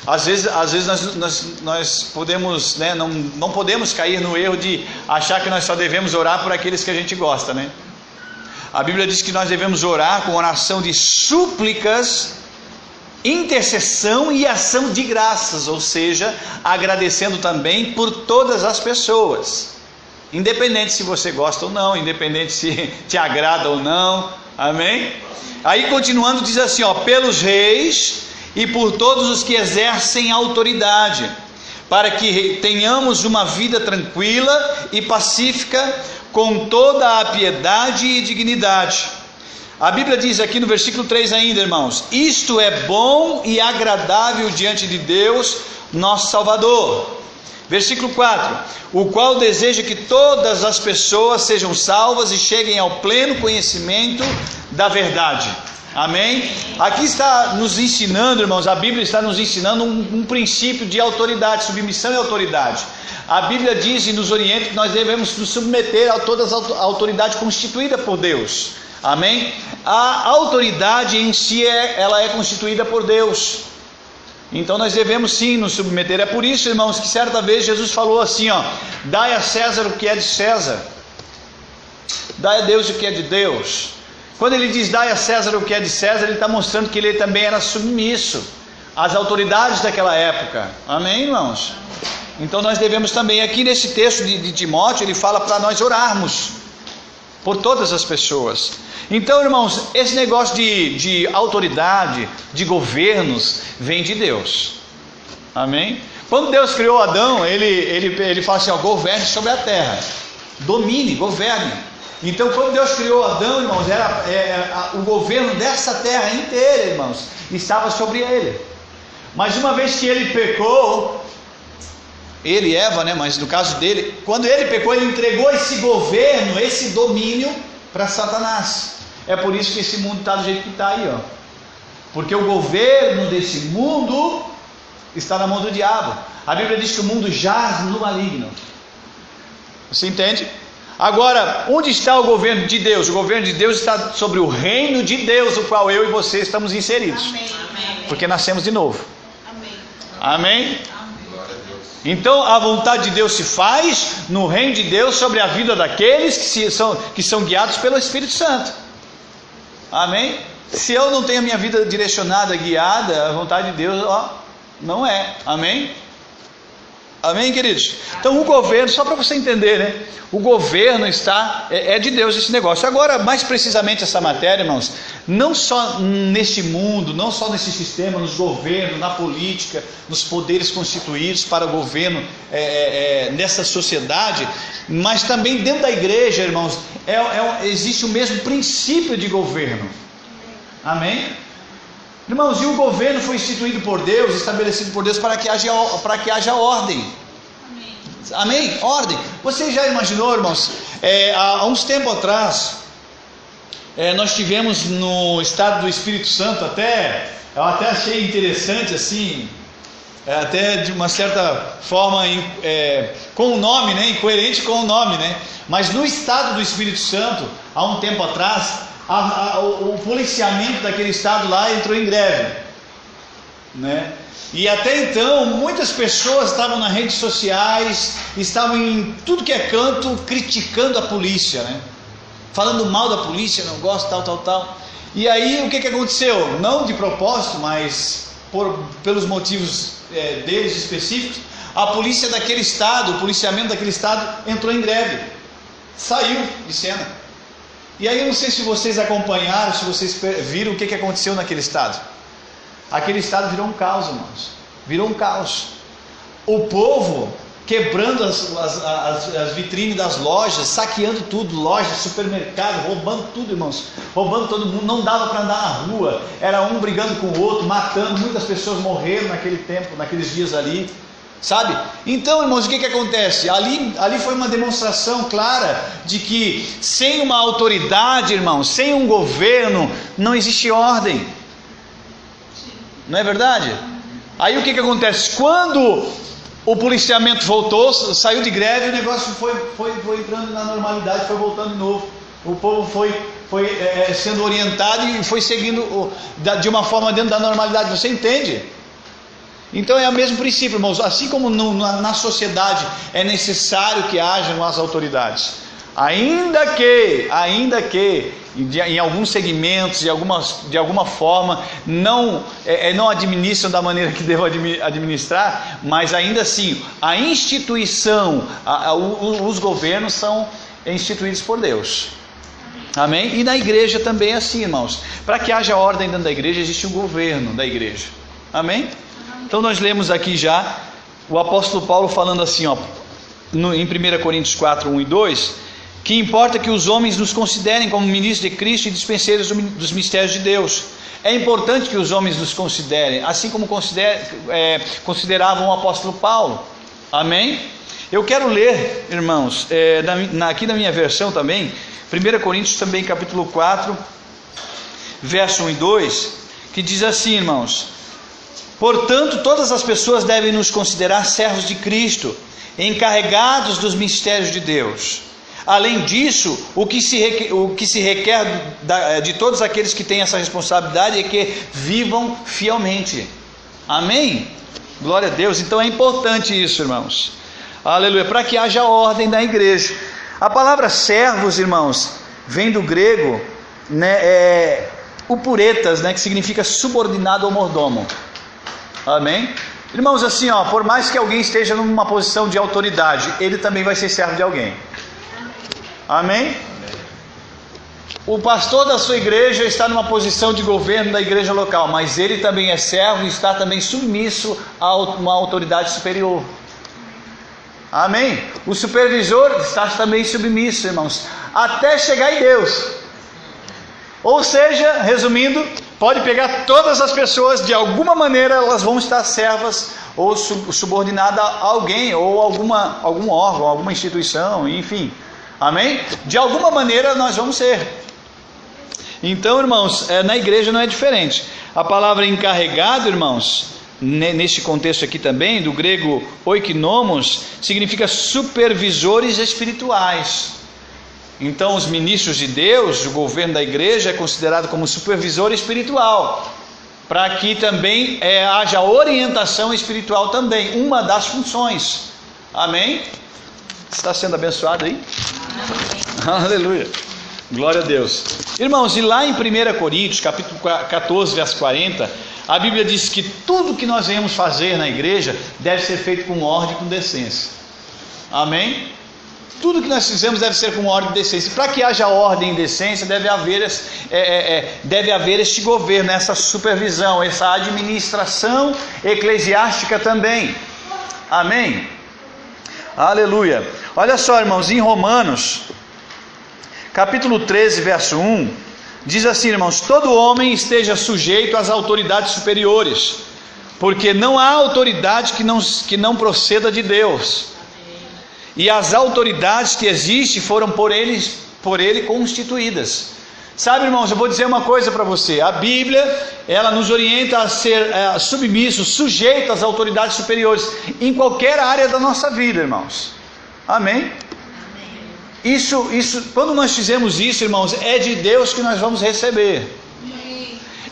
Às vezes nós podemos, né, não podemos cair no erro de achar que nós só devemos orar por aqueles que a gente gosta, né? A Bíblia diz que nós devemos orar com oração de súplicas, intercessão e ação de graças, ou seja, agradecendo também por todas as pessoas, independente se você gosta ou não, independente se te agrada ou não, amém? Aí continuando diz assim, pelos reis e por todos os que exercem autoridade, para que tenhamos uma vida tranquila e pacífica, com toda a piedade e dignidade. A Bíblia diz aqui no versículo 3 ainda, irmãos: isto é bom e agradável diante de Deus, nosso Salvador. Versículo 4: o qual deseja que todas as pessoas sejam salvas e cheguem ao pleno conhecimento da verdade. Amém? Aqui está nos ensinando, irmãos, a Bíblia está nos ensinando um princípio de autoridade, submissão e autoridade. A Bíblia diz e nos orienta que nós devemos nos submeter a toda a autoridade constituída por Deus. Amém? A autoridade em si ela é constituída por Deus. Então nós devemos sim nos submeter. É por isso, irmãos, que certa vez Jesus falou assim, dai a César o que é de César, dai a Deus o que é de Deus. Quando ele diz dai a César o que é de César, ele está mostrando que ele também era submisso às autoridades daquela época. Amém, irmãos? Então nós devemos também, aqui nesse texto de Timóteo, ele fala para nós orarmos por todas as pessoas. Então, irmãos, esse negócio de autoridade, de governos, vem de Deus. Amém? Quando Deus criou Adão, ele fala assim, governe sobre a terra, domine, governe. Então, quando Deus criou Adão, irmãos, o governo dessa terra inteira, irmãos, estava sobre ele. Mas uma vez que ele pecou, ele e Eva, né? Mas no caso dele, quando ele pecou, ele entregou esse governo, esse domínio para Satanás. É por isso que esse mundo está do jeito que está aí, porque o governo desse mundo está na mão do diabo. A Bíblia diz que o mundo jaz no maligno. Você entende? Agora, onde está o governo de Deus? O governo de Deus está sobre o reino de Deus, o qual eu e você estamos inseridos. Amém. Porque nascemos de novo. Amém? Amém? Então a vontade de Deus se faz no reino de Deus sobre a vida daqueles que são guiados pelo Espírito Santo. Amém? Se eu não tenho a minha vida direcionada, guiada, a vontade de Deus não é. Amém? Amém, queridos? Então o governo, só para você entender, né? O governo é de Deus esse negócio. Agora, mais precisamente essa matéria, irmãos, não só neste mundo, não só nesse sistema, nos governos, na política, nos poderes constituídos para o governo nessa sociedade, mas também dentro da igreja, irmãos, existe o mesmo princípio de governo. Amém? Irmãos, e o governo foi instituído por Deus, estabelecido por Deus para que haja ordem. Amém? Ordem. Você já imaginou, irmãos? Há uns tempos atrás, nós tivemos no estado do Espírito Santo, eu até achei interessante assim, até de uma certa forma com o nome, né? Incoerente com o nome, né? Mas no estado do Espírito Santo, há um tempo atrás, o policiamento daquele estado lá entrou em greve, né? E até então muitas pessoas estavam nas redes sociais, estavam em tudo que é canto criticando a polícia, né? Falando mal da polícia, não gosto, tal. E aí o que aconteceu? Não de propósito, mas pelos motivos deles específicos, a polícia daquele estado, o policiamento daquele estado entrou em greve, saiu de cena. E aí eu não sei se vocês acompanharam, se vocês viram o que aconteceu naquele estado. Aquele estado virou um caos, irmãos. Virou um caos. O povo quebrando as vitrines das lojas, saqueando tudo, lojas, supermercado, roubando tudo, irmãos. Roubando todo mundo, não dava para andar na rua. Era um brigando com o outro, matando. Muitas pessoas morreram naquele tempo, naqueles dias ali. Sabe? Então, irmãos, o que acontece? Ali foi uma demonstração clara de que sem uma autoridade, irmãos, sem um governo, não existe ordem. Não é verdade? Aí o que acontece? Quando o policiamento voltou, saiu de greve, o negócio foi entrando na normalidade, foi voltando de novo. O povo foi sendo orientado e foi seguindo de uma forma dentro da normalidade. Você entende? Então é o mesmo princípio, irmãos. Assim como na sociedade é necessário que hajam as autoridades, ainda que em alguns segmentos, de alguma forma não administram da maneira que devem administrar, mas ainda assim a instituição, os governos são instituídos por Deus. Amém? E na igreja também é assim, irmãos. Para que haja ordem dentro da igreja, existe um governo da igreja. Amém? Então nós lemos aqui já o apóstolo Paulo falando assim, em 1 Coríntios 4, 1 e 2, que importa que os homens nos considerem como ministros de Cristo e dispenseiros dos mistérios de Deus. É importante que os homens nos considerem, assim como consideravam o apóstolo Paulo. Amém? Eu quero ler, irmãos, aqui na minha versão também, 1 Coríntios também capítulo 4, verso 1 e 2, que diz assim, irmãos: portanto, todas as pessoas devem nos considerar servos de Cristo, encarregados dos mistérios de Deus. Além disso, o que se requer de todos aqueles que têm essa responsabilidade é que vivam fielmente. Amém? Glória a Deus. Então é importante isso, irmãos. Aleluia. Para que haja ordem na igreja. A palavra servos, irmãos, vem do grego, né, upuretas, né, que significa subordinado ao mordomo. Amém? Irmãos, assim, por mais que alguém esteja numa posição de autoridade, ele também vai ser servo de alguém. Amém? O pastor da sua igreja está numa posição de governo da igreja local, mas ele também é servo e está também submisso a uma autoridade superior. Amém? O supervisor está também submisso, irmãos, até chegar em Deus. Ou seja, resumindo, pode pegar todas as pessoas, de alguma maneira elas vão estar servas ou subordinadas a alguém, ou algum órgão, alguma instituição, enfim. Amém? De alguma maneira nós vamos ser. Então, irmãos, na igreja não é diferente. A palavra encarregado, irmãos, neste contexto aqui também, do grego oikonomos, significa supervisores espirituais. Então os ministros de Deus, o governo da igreja é considerado como supervisor espiritual, para que também haja orientação espiritual também, uma das funções. Amém? Está sendo abençoado aí? Amém. Aleluia, glória a Deus. Irmãos, e lá em 1 Coríntios capítulo 14, verso 40, A Bíblia diz que tudo que nós venhamos fazer na igreja deve ser feito com ordem e com decência. Amém? Tudo que nós fizemos deve ser com ordem e decência. Para que haja ordem e decência, deve haver este governo, essa supervisão, essa administração eclesiástica também. Amém? Aleluia. Olha só, irmãos, em Romanos, capítulo 13, verso 1, diz assim, irmãos: todo homem esteja sujeito às autoridades superiores, porque não há autoridade que não proceda de Deus. E as autoridades que existem foram por ele constituídas. Sabe, irmãos, eu vou dizer uma coisa para você. A Bíblia, ela nos orienta a ser submissos, sujeitos às autoridades superiores, em qualquer área da nossa vida, irmãos. Amém? Isso, quando nós fizemos isso, irmãos, é de Deus que nós vamos receber.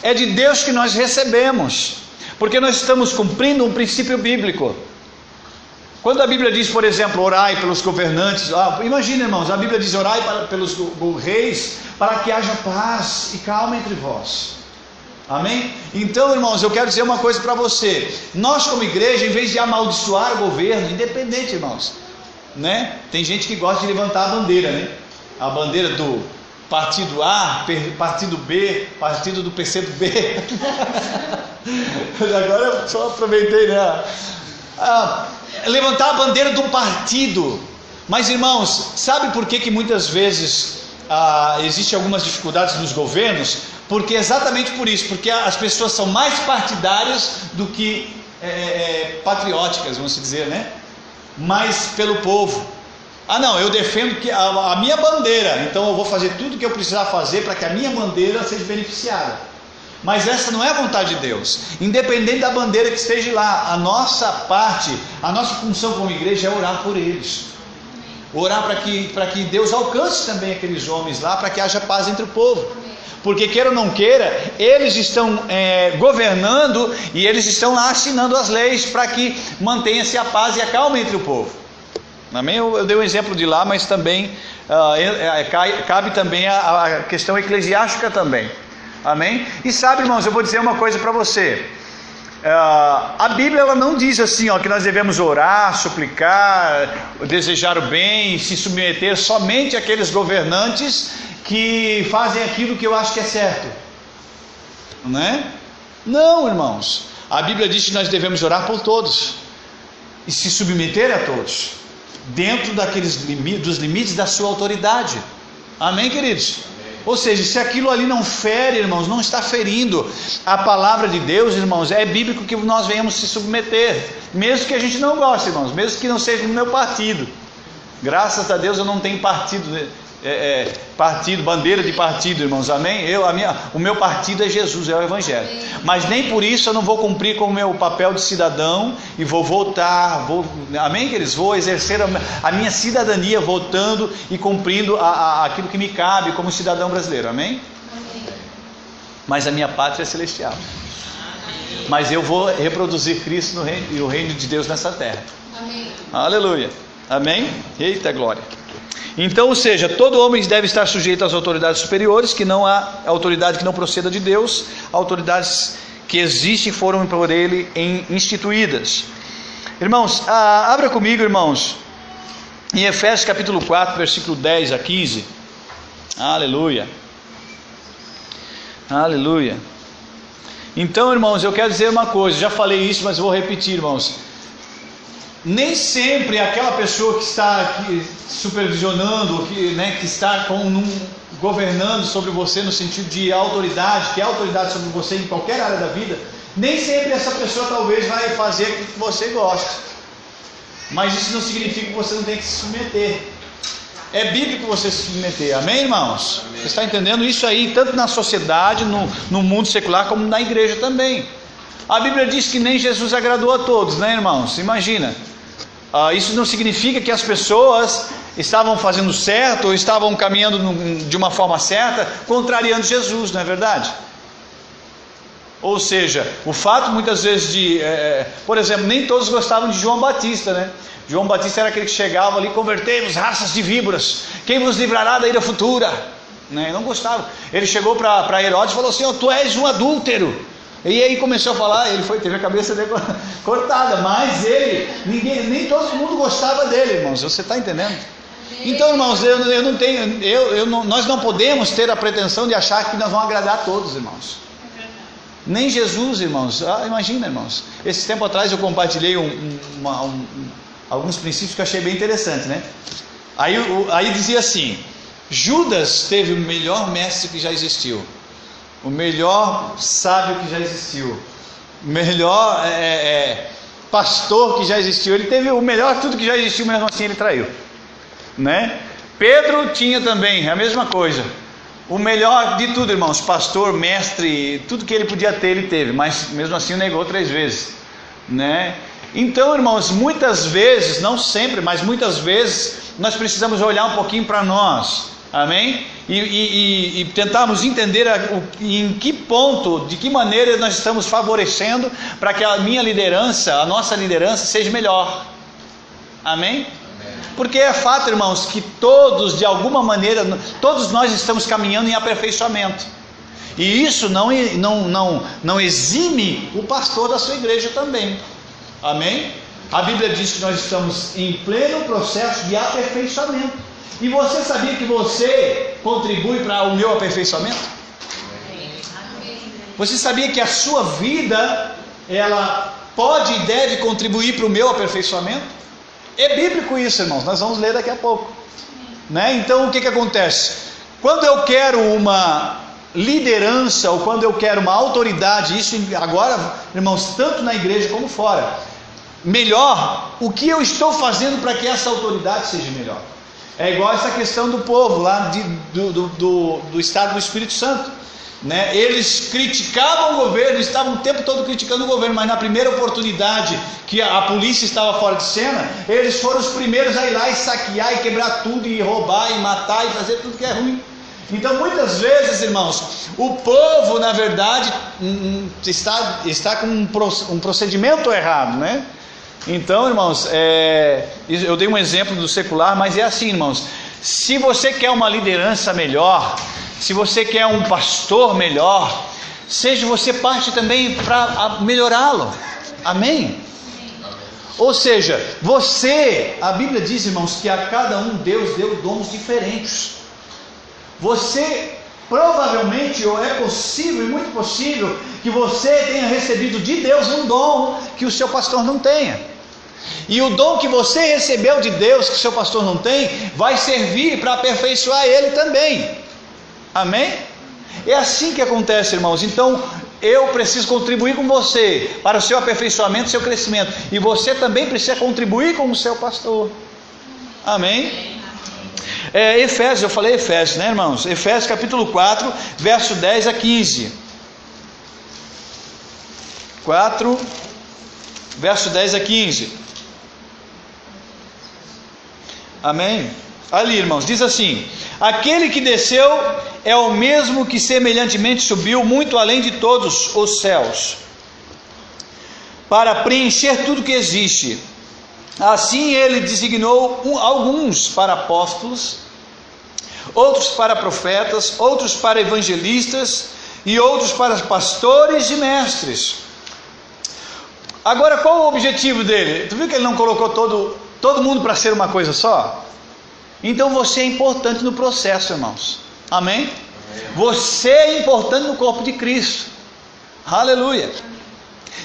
É de Deus que nós recebemos, porque nós estamos cumprindo um princípio bíblico. Quando a Bíblia diz, por exemplo, orai pelos governantes, imagina, irmãos, a Bíblia diz orai pelos reis, para que haja paz e calma entre vós. Amém? Então, irmãos, eu quero dizer uma coisa para você. Nós como igreja, em vez de amaldiçoar o governo, independente, irmãos, né? Tem gente que gosta de levantar a bandeira, né? A bandeira do partido A, partido B, partido do PCB. Agora eu só aproveitei, né? Levantar a bandeira do partido. Mas, irmãos, sabe por que muitas vezes existem algumas dificuldades nos governos? Porque exatamente por isso, porque as pessoas são mais partidárias do que patrióticas, vamos dizer, né? Mais pelo povo. Não, eu defendo que a minha bandeira, então eu vou fazer tudo o que eu precisar fazer para que a minha bandeira seja beneficiada. Mas essa não é a vontade de Deus. Independente da bandeira que esteja lá, a nossa parte, a nossa função como igreja é orar por eles. Orar para que Deus alcance também aqueles homens lá, para que haja paz entre o povo. Porque queira ou não queira, eles estão governando e eles estão lá assinando as leis para que mantenha-se a paz e a calma entre o povo. Amém? Eu dei um exemplo de lá, mas também cabe também a questão eclesiástica também. Amém? E sabe, irmãos, eu vou dizer uma coisa para você. A Bíblia ela não diz assim, que nós devemos orar, suplicar, desejar o bem, se submeter somente àqueles governantes que fazem aquilo que eu acho que é certo, não é? Não, irmãos. A Bíblia diz que nós devemos orar por todos e se submeter a todos, dentro dos limites da sua autoridade. Amém, queridos? Ou seja, se aquilo ali não fere, irmãos, não está ferindo a palavra de Deus, irmãos, é bíblico que nós venhamos se submeter, mesmo que a gente não goste, irmãos, mesmo que não seja no meu partido. Graças a Deus eu não tenho partido, bandeira de partido, irmãos, amém? O meu partido é Jesus, é o Evangelho. Mas nem por isso eu não vou cumprir com o meu papel de cidadão e vou votar, amém, queridos? Vou exercer a minha cidadania votando e cumprindo aquilo que me cabe como cidadão brasileiro, amém? Mas a minha pátria é celestial. Mas eu vou reproduzir Cristo no reino e o reino de Deus nessa terra. Amém. Aleluia. Amém? Eita glória. Então, ou seja, todo homem deve estar sujeito às autoridades superiores, que não há autoridade que não proceda de Deus. Autoridades que existem foram por ele instituídas. Irmãos, abra comigo, irmãos, em Efésios capítulo 4, versículo 10 a 15. Aleluia. Aleluia. Então, irmãos, eu quero dizer uma coisa, já falei isso, mas vou repetir, irmãos. Nem sempre aquela pessoa que está aqui supervisionando, que está governando sobre você no sentido de autoridade, que é autoridade sobre você em qualquer área da vida, nem sempre essa pessoa talvez vai fazer o que você gosta. Mas isso não significa que você não tem que se submeter. É bíblico você se submeter, amém, irmãos? Amém. Você está entendendo isso aí, tanto na sociedade, no mundo secular, como na igreja também. A Bíblia diz que nem Jesus agradou a todos, né, irmãos? Imagina. Isso não significa que as pessoas estavam fazendo certo ou estavam caminhando de uma forma certa, contrariando Jesus, não é verdade? Ou seja, o fato muitas vezes por exemplo, nem todos gostavam de João Batista, né? João Batista era aquele que chegava ali: convertei-vos, raças de víboras, quem vos livrará da ira futura? Né? Não gostava. Ele chegou para Herodes e falou assim: tu és um adúltero, E aí começou a falar, teve a cabeça dele cortada, mas nem todo mundo gostava dele, irmãos, você está entendendo? Então, irmãos, nós não podemos ter a pretensão de achar que nós vamos agradar a todos, irmãos. Nem Jesus, irmãos. Imagina, irmãos. Esse tempo atrás eu compartilhei alguns princípios que eu achei bem interessante, né? Aí dizia assim: Judas teve o melhor mestre que já existiu, o melhor sábio que já existiu, o melhor pastor que já existiu. Ele teve o melhor tudo que já existiu, mesmo assim ele traiu, né? Pedro tinha também a mesma coisa, o melhor de tudo, irmãos, pastor, mestre, tudo que ele podia ter ele teve, mas mesmo assim o negou 3 vezes, né? Então, irmãos, muitas vezes, não sempre, mas muitas vezes nós precisamos olhar um pouquinho para nós, amém? E tentarmos entender em que ponto, de que maneira nós estamos favorecendo para que a minha liderança, a nossa liderança seja melhor, amém? Porque é fato, irmãos, que todos, de alguma maneira, todos nós estamos caminhando em aperfeiçoamento. E isso não exime o pastor da sua igreja também. Amém? A Bíblia diz que nós estamos em pleno processo de aperfeiçoamento. E você sabia que você contribui para o meu aperfeiçoamento? Você sabia que a sua vida, ela pode e deve contribuir para o meu aperfeiçoamento? É bíblico isso, irmãos, nós vamos ler daqui a pouco, né? Então o que acontece? Quando eu quero uma liderança, ou quando eu quero uma autoridade, isso agora, irmãos, tanto na igreja como fora, melhor, o que eu estou fazendo para que essa autoridade seja melhor? É igual essa questão do povo lá do estado do Espírito Santo, né? Eles criticavam o governo, estavam o tempo todo criticando o governo, mas na primeira oportunidade que a polícia estava fora de cena, eles foram os primeiros a ir lá e saquear e quebrar tudo, e roubar e matar e fazer tudo que é ruim. Então muitas vezes, irmãos, o povo na verdade está com um procedimento errado, né? Então, irmãos, eu dei um exemplo do secular, mas é assim, irmãos, se você quer uma liderança melhor, se você quer um pastor melhor, seja você parte também para melhorá-lo, amém? Ou seja, a Bíblia diz, irmãos, que a cada um Deus deu dons diferentes. Você provavelmente, ou é possível e muito possível, que você tenha recebido de Deus um dom que o seu pastor não tenha. E o dom que você recebeu de Deus, que o seu pastor não tem, vai servir para aperfeiçoar ele também. Amém? É assim que acontece, irmãos. Então, eu preciso contribuir com você para o seu aperfeiçoamento, seu crescimento. E você também precisa contribuir com o seu pastor. Amém? Efésios, eu falei Efésios, né, irmãos? Efésios capítulo 4, verso 10 a 15. 4, verso 10 a 15. Amém? Ali, irmãos, diz assim: aquele que desceu é o mesmo que semelhantemente subiu muito além de todos os céus, para preencher tudo que existe. Assim ele designou alguns para apóstolos, outros para profetas, outros para evangelistas e outros para pastores e mestres. Agora, qual o objetivo dele? Tu viu que ele não colocou todo mundo para ser uma coisa só? Então você é importante no processo, irmãos. Amém? Você é importante no corpo de Cristo. Aleluia.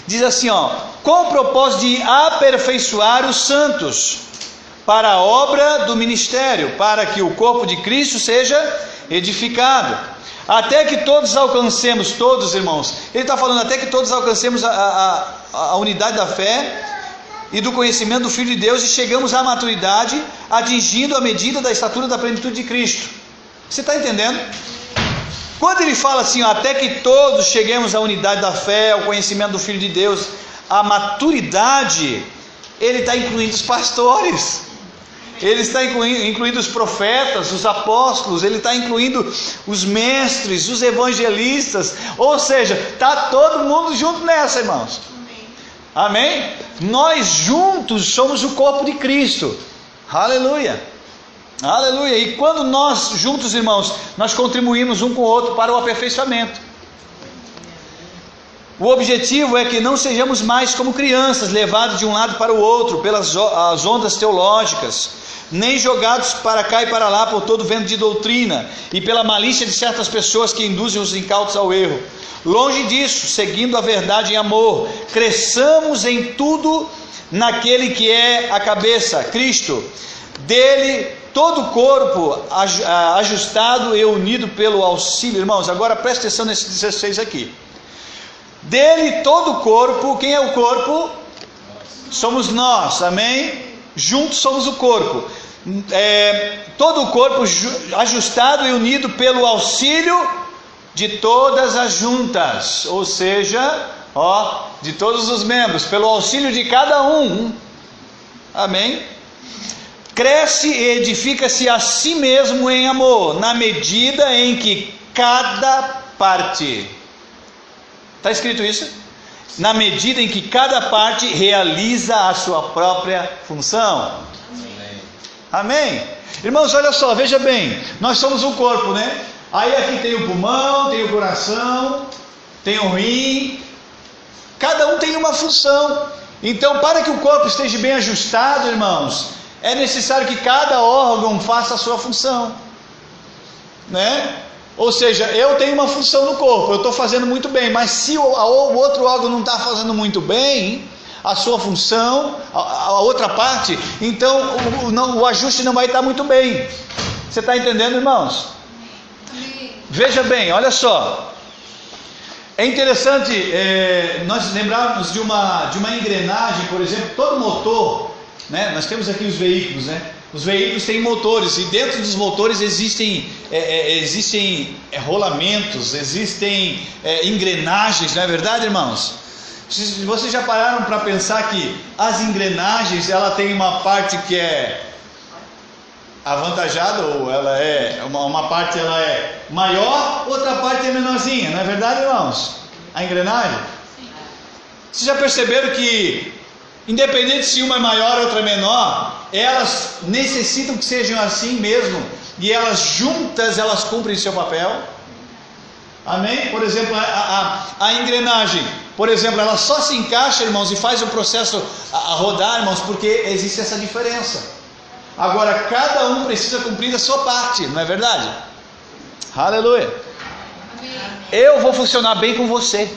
Diz assim, com o propósito de aperfeiçoar os santos para a obra do ministério, para que o corpo de Cristo seja edificado, até que todos alcancemos, todos, irmãos, ele está falando até que todos alcancemos a unidade da fé e do conhecimento do Filho de Deus, e chegamos à maturidade, atingindo a medida da estatura da plenitude de Cristo. Você está entendendo? Quando ele fala assim, até que todos cheguemos à unidade da fé, ao conhecimento do Filho de Deus, a maturidade, ele está incluindo os pastores, ele está incluindo os profetas, os apóstolos, ele está incluindo os mestres, os evangelistas, ou seja, está todo mundo junto nessa, irmãos. Amém? Nós juntos somos o corpo de Cristo. Aleluia. Aleluia. E quando nós juntos, irmãos, nós contribuímos um com o outro para o aperfeiçoamento. O objetivo é que não sejamos mais como crianças, levados de um lado para o outro pelas as ondas teológicas, nem jogados para cá e para lá por todo vento de doutrina e pela malícia de certas pessoas que induzem os incautos ao erro. Longe disso, seguindo a verdade em amor, cresçamos em tudo naquele que é a cabeça, Cristo. Dele todo o corpo ajustado e unido pelo auxílio. Irmãos, agora preste atenção nesse 16 aqui. Dele todo o corpo, quem é o corpo? Somos nós, amém? Juntos somos o corpo. Todo o corpo ajustado e unido pelo auxílio de todas as juntas, ou seja, de todos os membros, pelo auxílio de cada um, amém? Cresce e edifica-se a si mesmo em amor, na medida em que cada parte, está escrito isso? Na medida em que cada parte realiza a sua própria função. Amém? Irmãos, olha só, veja bem, nós somos um corpo, né? Aí aqui tem o pulmão, tem o coração, tem o rim, cada um tem uma função. Então, para que o corpo esteja bem ajustado, irmãos, é necessário que cada órgão faça a sua função, né? Ou seja, eu tenho uma função no corpo, eu estou fazendo muito bem, mas se o outro órgão não está fazendo muito bem a sua função, a outra parte, então o ajuste não vai estar muito bem. Você está entendendo, irmãos? Veja bem, olha só, é interessante nós lembrarmos de uma engrenagem, por exemplo, todo motor, né? Nós temos aqui os veículos, né? Os veículos têm motores e dentro dos motores existem rolamentos, existem engrenagens, não é verdade, irmãos? Vocês já pararam para pensar que as engrenagens, ela tem uma parte que é avantajada, ou ela é uma parte ela é maior, outra parte é menorzinha, não é verdade, irmãos? A engrenagem. Vocês já perceberam que independente se uma é maior ou outra é menor, elas necessitam que sejam assim mesmo, e elas juntas elas cumprem seu papel? Amém? Por exemplo, a engrenagem, por exemplo, ela só se encaixa, irmãos, e faz o processo a rodar, irmãos, porque existe essa diferença. Agora, cada um precisa cumprir a sua parte, não é verdade? Aleluia. Eu vou funcionar bem com você.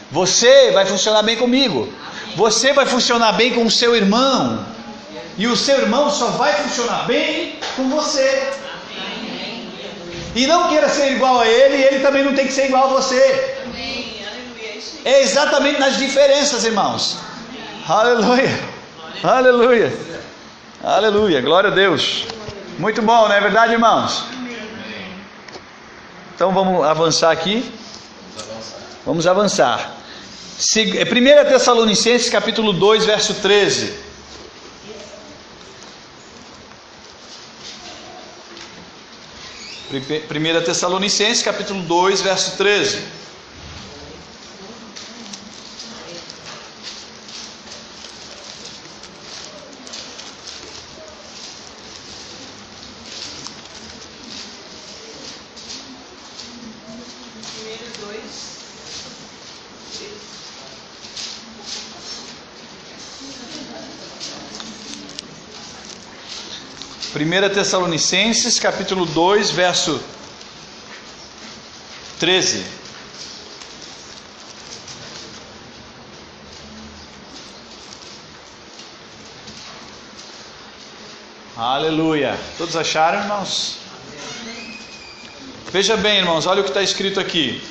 Você vai funcionar bem comigo. Você vai funcionar bem com o seu irmão. E o seu irmão só vai funcionar bem com você. E não queira ser igual a ele, e ele também não tem que ser igual a você. É exatamente nas diferenças, irmãos. Aleluia. Aleluia. Aleluia. Glória a Deus. Muito bom, não é verdade, irmãos? Então vamos avançar aqui. Vamos avançar. 1 Tessalonicenses capítulo 2, verso 13. Primeira Tessalonicenses capítulo 2, verso 13. Primeira Tessalonicenses capítulo 2, verso 13. Aleluia. Todos acharam, irmãos? Veja bem, irmãos, olha o que está escrito aqui.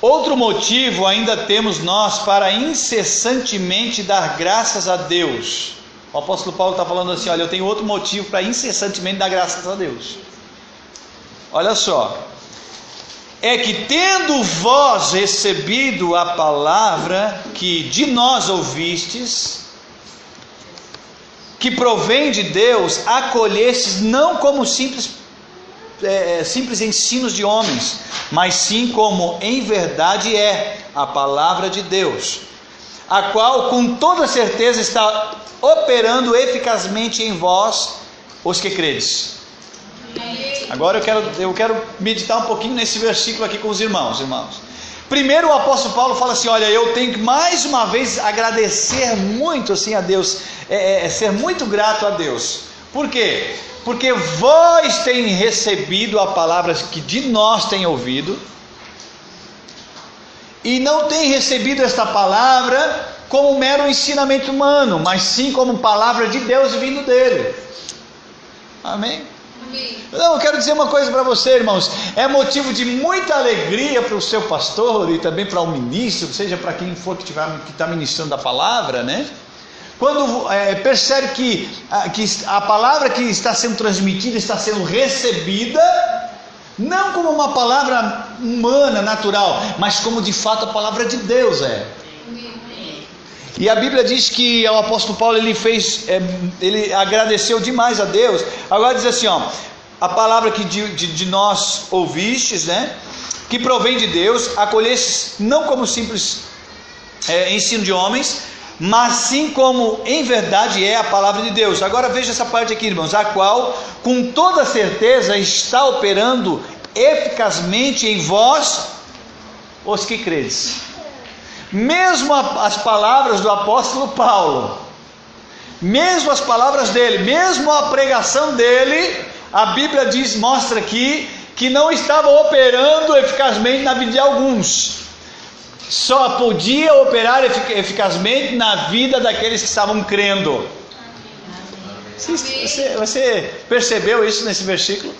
Outro motivo ainda temos nós para incessantemente dar graças a Deus. O apóstolo Paulo está falando assim, olha, eu tenho outro motivo para incessantemente dar graças a Deus. Olha só. É que tendo vós recebido a palavra que de nós ouvistes, que provém de Deus, acolhestes não como simples ensinos de homens, mas sim como em verdade é a palavra de Deus, a qual com toda certeza está operando eficazmente em vós, os que credes. Agora eu quero meditar um pouquinho nesse versículo aqui com os irmãos. Primeiro o apóstolo Paulo fala assim: olha, eu tenho que mais uma vez agradecer muito assim a Deus, ser muito grato a Deus. Por quê? Porque vós tem recebido a palavra que de nós tem ouvido, e não tem recebido esta palavra como mero ensinamento humano, mas sim como palavra de Deus vindo dele. Amém? Não, eu quero dizer uma coisa para você, irmãos, é motivo de muita alegria para o seu pastor e também para o ministro, seja para quem for que está ministrando a palavra, né? Quando percebe que a palavra que está sendo transmitida está sendo recebida, não como uma palavra humana, natural, mas como de fato a palavra de Deus é. E a Bíblia diz que o apóstolo Paulo ele agradeceu demais a Deus. Agora diz assim, ó, a palavra que de nós ouvistes, né, que provém de Deus, acolhestes não como simples ensino de homens, mas sim como em verdade é a palavra de Deus. Agora veja essa parte aqui, irmãos, a qual com toda certeza está operando eficazmente em vós os que credes. Mesmo as palavras do apóstolo Paulo, mesmo as palavras dele, mesmo a pregação dele, a Bíblia mostra aqui que não estava operando eficazmente na vida de alguns, só podia operar eficazmente na vida daqueles que estavam crendo. Você percebeu isso nesse versículo?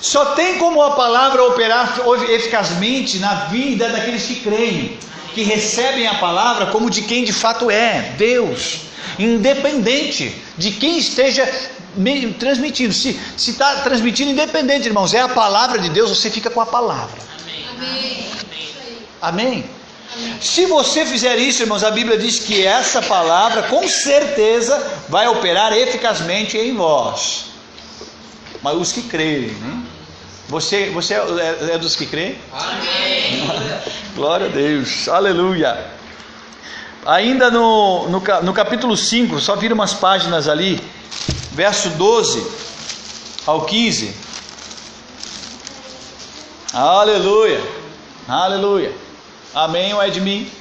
Só tem como a palavra operar eficazmente na vida daqueles que creem, que recebem a palavra como de quem de fato é, Deus, independente de quem esteja transmitindo. Se está transmitindo, independente, irmãos, é a palavra de Deus, você fica com a palavra. Amém. Amém? Se você fizer isso, irmãos, a Bíblia diz que essa palavra com certeza vai operar eficazmente em vós, mas os que crerem, né? Você é dos que creem? Amém. Glória a Deus, aleluia. Ainda no capítulo 5, só vira umas páginas ali, verso 12 ao 15. Aleluia, aleluia. Amém ou é de mim?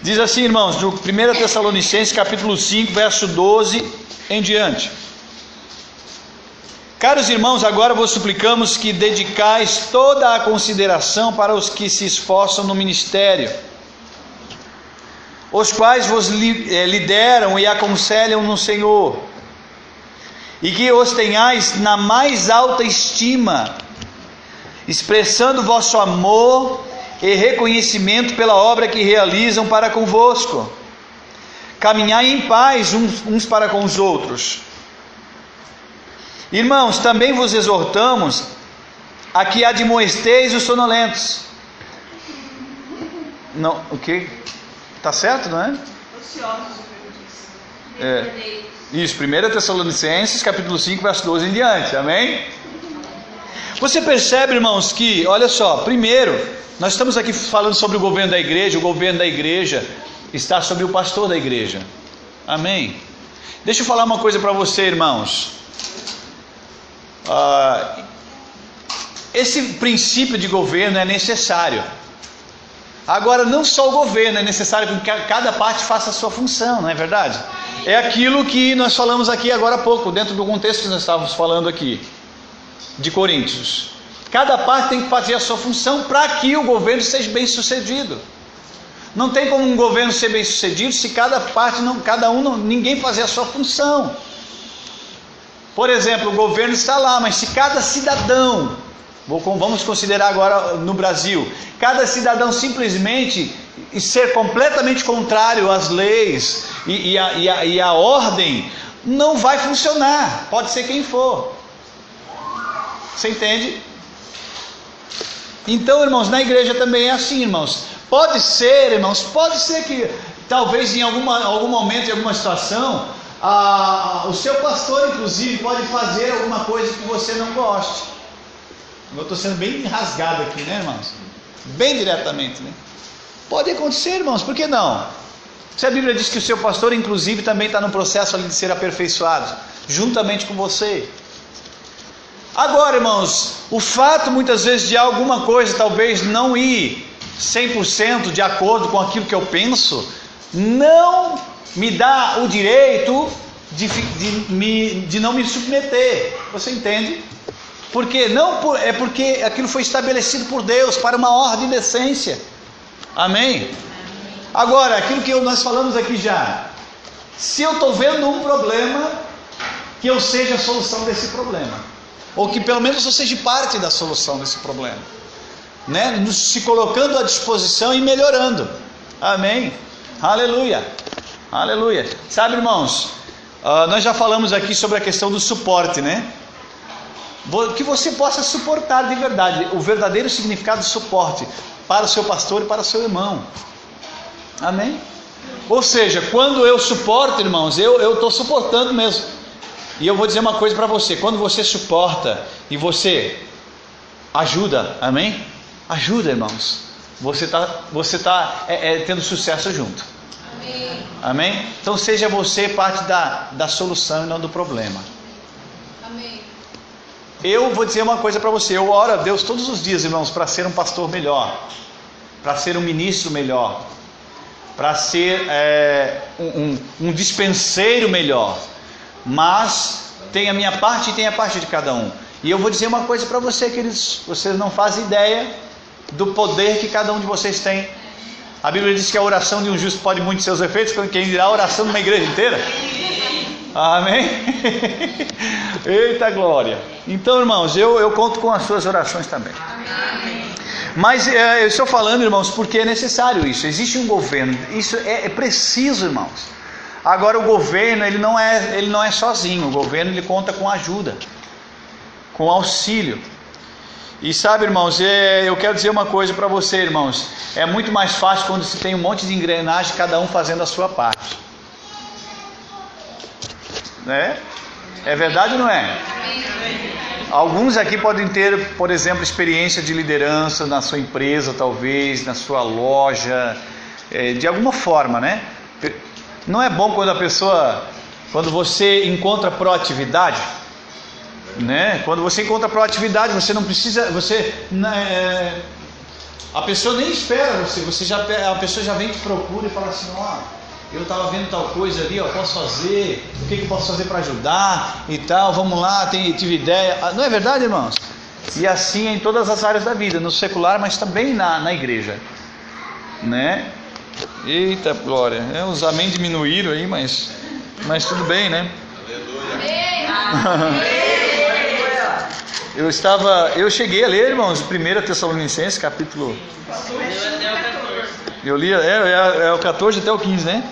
Diz assim, irmãos, no 1 Tessalonicenses capítulo 5, verso 12 em diante. Caros irmãos, agora vos suplicamos que dedicais toda a consideração para os que se esforçam no ministério, os quais vos lideram e aconselham no Senhor, e que os tenhais na mais alta estima, expressando vosso amor e reconhecimento pela obra que realizam para convosco. Caminhai em paz uns para com os outros. Irmãos, também vos exortamos a que admoesteis os sonolentos. Não, o que? Está certo, não é? Isso, 1 Tessalonicenses, capítulo 5, verso 12 em diante, amém? Você percebe, irmãos, que, olha só, primeiro, nós estamos aqui falando sobre o governo da igreja está sobre o pastor da igreja, amém? Deixa eu falar uma coisa para você, irmãos. Esse princípio de governo é necessário. Agora, não só o governo, é necessário que cada parte faça a sua função, não é verdade? É aquilo que nós falamos aqui agora há pouco, dentro do contexto que nós estávamos falando aqui, de Coríntios. Cada parte tem que fazer a sua função para que o governo seja bem sucedido. Não tem como um governo ser bem sucedido se ninguém fazer a sua função. Por exemplo, o governo está lá, mas se cada cidadão, vamos considerar agora no Brasil, cada cidadão simplesmente ser completamente contrário às leis e à ordem, não vai funcionar, pode ser quem for. Você entende? Então, irmãos, na igreja também é assim, irmãos. Pode ser, irmãos, que talvez em algum momento, em alguma situação, o seu pastor, inclusive, pode fazer alguma coisa que você não goste. Eu estou sendo bem rasgado aqui, né, irmãos? Bem diretamente, né? Pode acontecer, irmãos, por que não? Se a Bíblia diz que o seu pastor, inclusive, também está no processo ali de ser aperfeiçoado, juntamente com você. Agora, irmãos, o fato muitas vezes de alguma coisa talvez não ir 100% de acordo com aquilo que eu penso, não me dá o direito de não me submeter. Você entende? Porque não é porque aquilo foi estabelecido por Deus para uma ordem de decência. Amém? Agora, aquilo que nós falamos aqui já, se eu estou vendo um problema, que eu seja a solução desse problema, ou que pelo menos eu seja parte da solução desse problema, né? Se colocando à disposição e melhorando. Amém? Aleluia, aleluia. Sabe, irmãos, nós já falamos aqui sobre a questão do suporte, né? Que você possa suportar de verdade, o verdadeiro significado de suporte para o seu pastor e para o seu irmão. Amém? Ou seja, quando eu suporto, irmãos, eu estou suportando mesmo. E eu vou dizer uma coisa para você: quando você suporta e você ajuda, amém? Ajuda, irmãos, você tá tendo sucesso junto. Amém. Amém? Então seja você parte da solução e não do problema. Amém. Eu vou dizer uma coisa para você: eu oro a Deus todos os dias, irmãos, para ser um pastor melhor, para ser um ministro melhor, para ser um dispenseiro melhor. Mas tem a minha parte e tem a parte de cada um. E eu vou dizer uma coisa para você, queridos: vocês não fazem ideia do poder que cada um de vocês tem. A Bíblia diz que a oração de um justo pode muitos seus efeitos, quem dirá a oração de uma igreja inteira? Amém? Eita glória! Então, irmãos, eu conto com as suas orações também. Mas eu estou falando, irmãos, porque é necessário isso. Existe um governo, isso é preciso, irmãos. Agora, o governo ele não é sozinho. O governo ele conta com ajuda, com auxílio. E sabe, irmãos, eu quero dizer uma coisa para você, irmãos: é muito mais fácil quando se tem um monte de engrenagem, cada um fazendo a sua parte, né? É verdade ou não é? Alguns aqui podem ter, por exemplo, experiência de liderança na sua empresa, talvez, na sua loja, de alguma forma, né? Não é bom quando você encontra proatividade, né? Quando você encontra proatividade, você não precisa, a pessoa nem espera a pessoa já vem te procura e fala assim: ó, eu estava vendo tal coisa ali, ó, posso fazer, o que eu posso fazer para ajudar e tal, vamos lá, tive ideia. Não é verdade, irmãos? E assim é em todas as áreas da vida, no secular, mas também na igreja, né? Eita glória, os amém diminuíram aí, mas tudo bem, né? Eu cheguei a ler, irmãos, 1 Tessalonicenses, capítulo... Eu li, o 14 até o 15, né?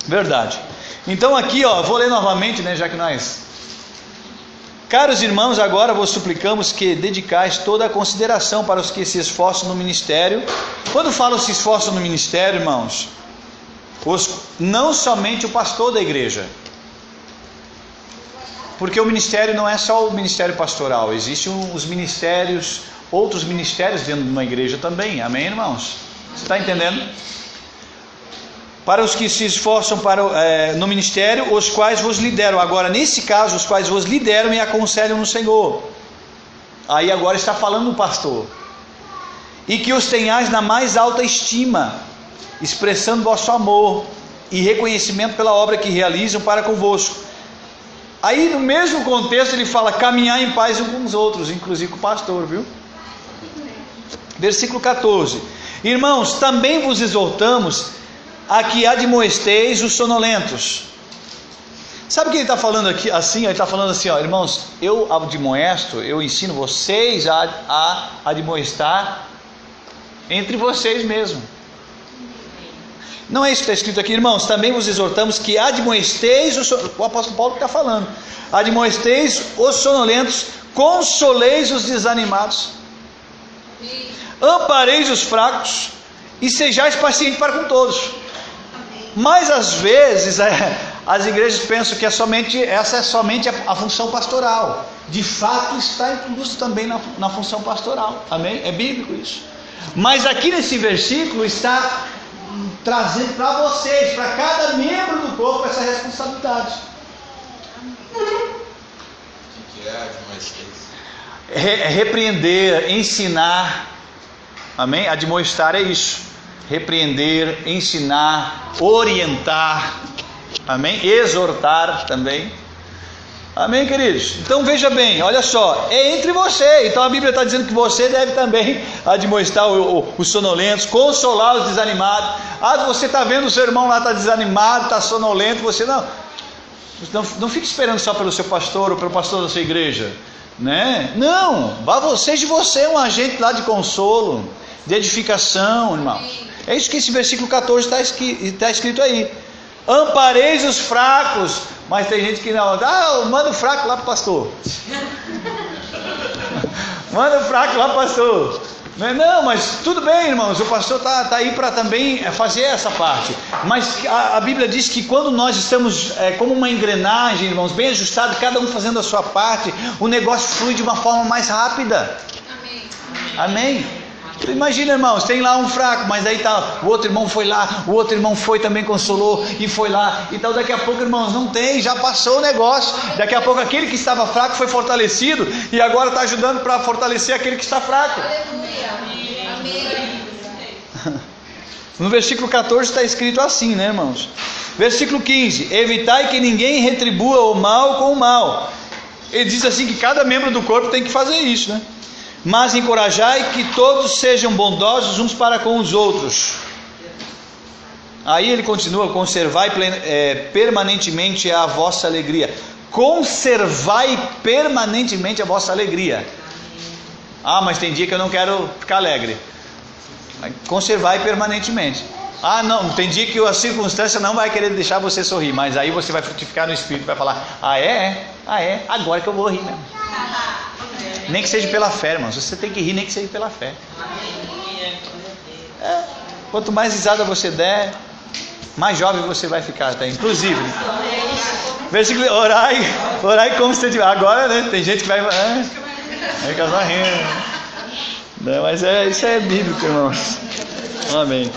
Verdade. Então aqui, ó, vou ler novamente, né, já que nós... Caros irmãos, agora vos suplicamos que dedicais toda a consideração para os que se esforçam no ministério. Quando falo se esforçam no ministério, irmãos, não somente o pastor da igreja, porque o ministério não é só o ministério pastoral, existem os ministérios, outros ministérios dentro de uma igreja também, amém, irmãos? Você está entendendo? Para os que se esforçam no ministério, os quais vos lideram. Agora, nesse caso, os quais vos lideram e aconselham no Senhor. Aí agora está falando o pastor. E que os tenhais na mais alta estima, expressando vosso amor e reconhecimento pela obra que realizam para convosco. Aí no mesmo contexto ele fala: caminhar em paz uns com os outros, inclusive com o pastor, viu? Versículo 14: Irmãos, também vos exortamos a que admoesteis os sonolentos. Sabe o que ele está falando aqui? Assim, ele está falando assim, ó, irmãos, eu admoesto, eu ensino vocês a admoestar entre vocês mesmos. Não é isso que está escrito aqui, irmãos. Também vos exortamos que admoesteis o apóstolo Paulo que está falando. Admoesteis os sonolentos, consoleis os desanimados, ampareis os fracos e sejais pacientes para com todos. Mas às vezes as igrejas pensam que essa é somente a função pastoral. De fato está incluso também na função pastoral, amém? É bíblico isso. Mas aqui nesse versículo está trazendo para vocês, para cada membro do corpo, essa responsabilidade. Repreender, ensinar. Amém? Admoestar é isso. Repreender, ensinar, orientar. Amém? Exortar também. Amém, queridos? Então veja bem, olha só, é entre você. Então a Bíblia está dizendo que você deve também admoestar os sonolentos, consolar os desanimados. Você está vendo o seu irmão lá, está desanimado, está sonolento, você não fique esperando só pelo seu pastor ou pelo pastor da sua igreja, né? Não, seja você um agente lá de consolo, de edificação, irmão. É isso que esse versículo 14 está escrito aí. Ampareis os fracos. Mas tem gente que não, manda o fraco lá para o pastor. Manda o fraco lá para o pastor. Não, mas tudo bem, irmãos, o pastor está aí para também fazer essa parte. Mas a Bíblia diz que quando nós estamos como uma engrenagem, irmãos, bem ajustado, cada um fazendo a sua parte, o negócio flui de uma forma mais rápida. Amém? Imagina, irmãos, tem lá um fraco, mas aí tá, o outro irmão foi lá, o outro irmão foi também consolou e foi lá e tal. Daqui a pouco, irmãos, não tem, já passou o negócio. Daqui a pouco aquele que estava fraco foi fortalecido e agora está ajudando para fortalecer aquele que está fraco. No versículo 14 está escrito assim, né, irmãos? Versículo 15: evitai que ninguém retribua o mal com o mal. Ele diz assim que cada membro do corpo tem que fazer isso, né? Mas encorajai que todos sejam bondosos uns para com os outros. Aí ele continua: conservai permanentemente a vossa alegria. Conservai permanentemente a vossa alegria. Mas tem dia que eu não quero ficar alegre. Conservai permanentemente. Não, tem dia que a circunstância não vai querer deixar você sorrir, mas aí você vai frutificar no espírito, vai falar: agora que eu vou rir mesmo. Nem que seja pela fé, irmãos. Você tem que rir, nem que seja pela fé. Quanto mais risada você der, mais jovem você vai ficar. Tá? Inclusive, versículo: orai como se tiver. Agora, né? Tem gente que vai casar rindo. Mas isso é bíblico, irmãos. Amém.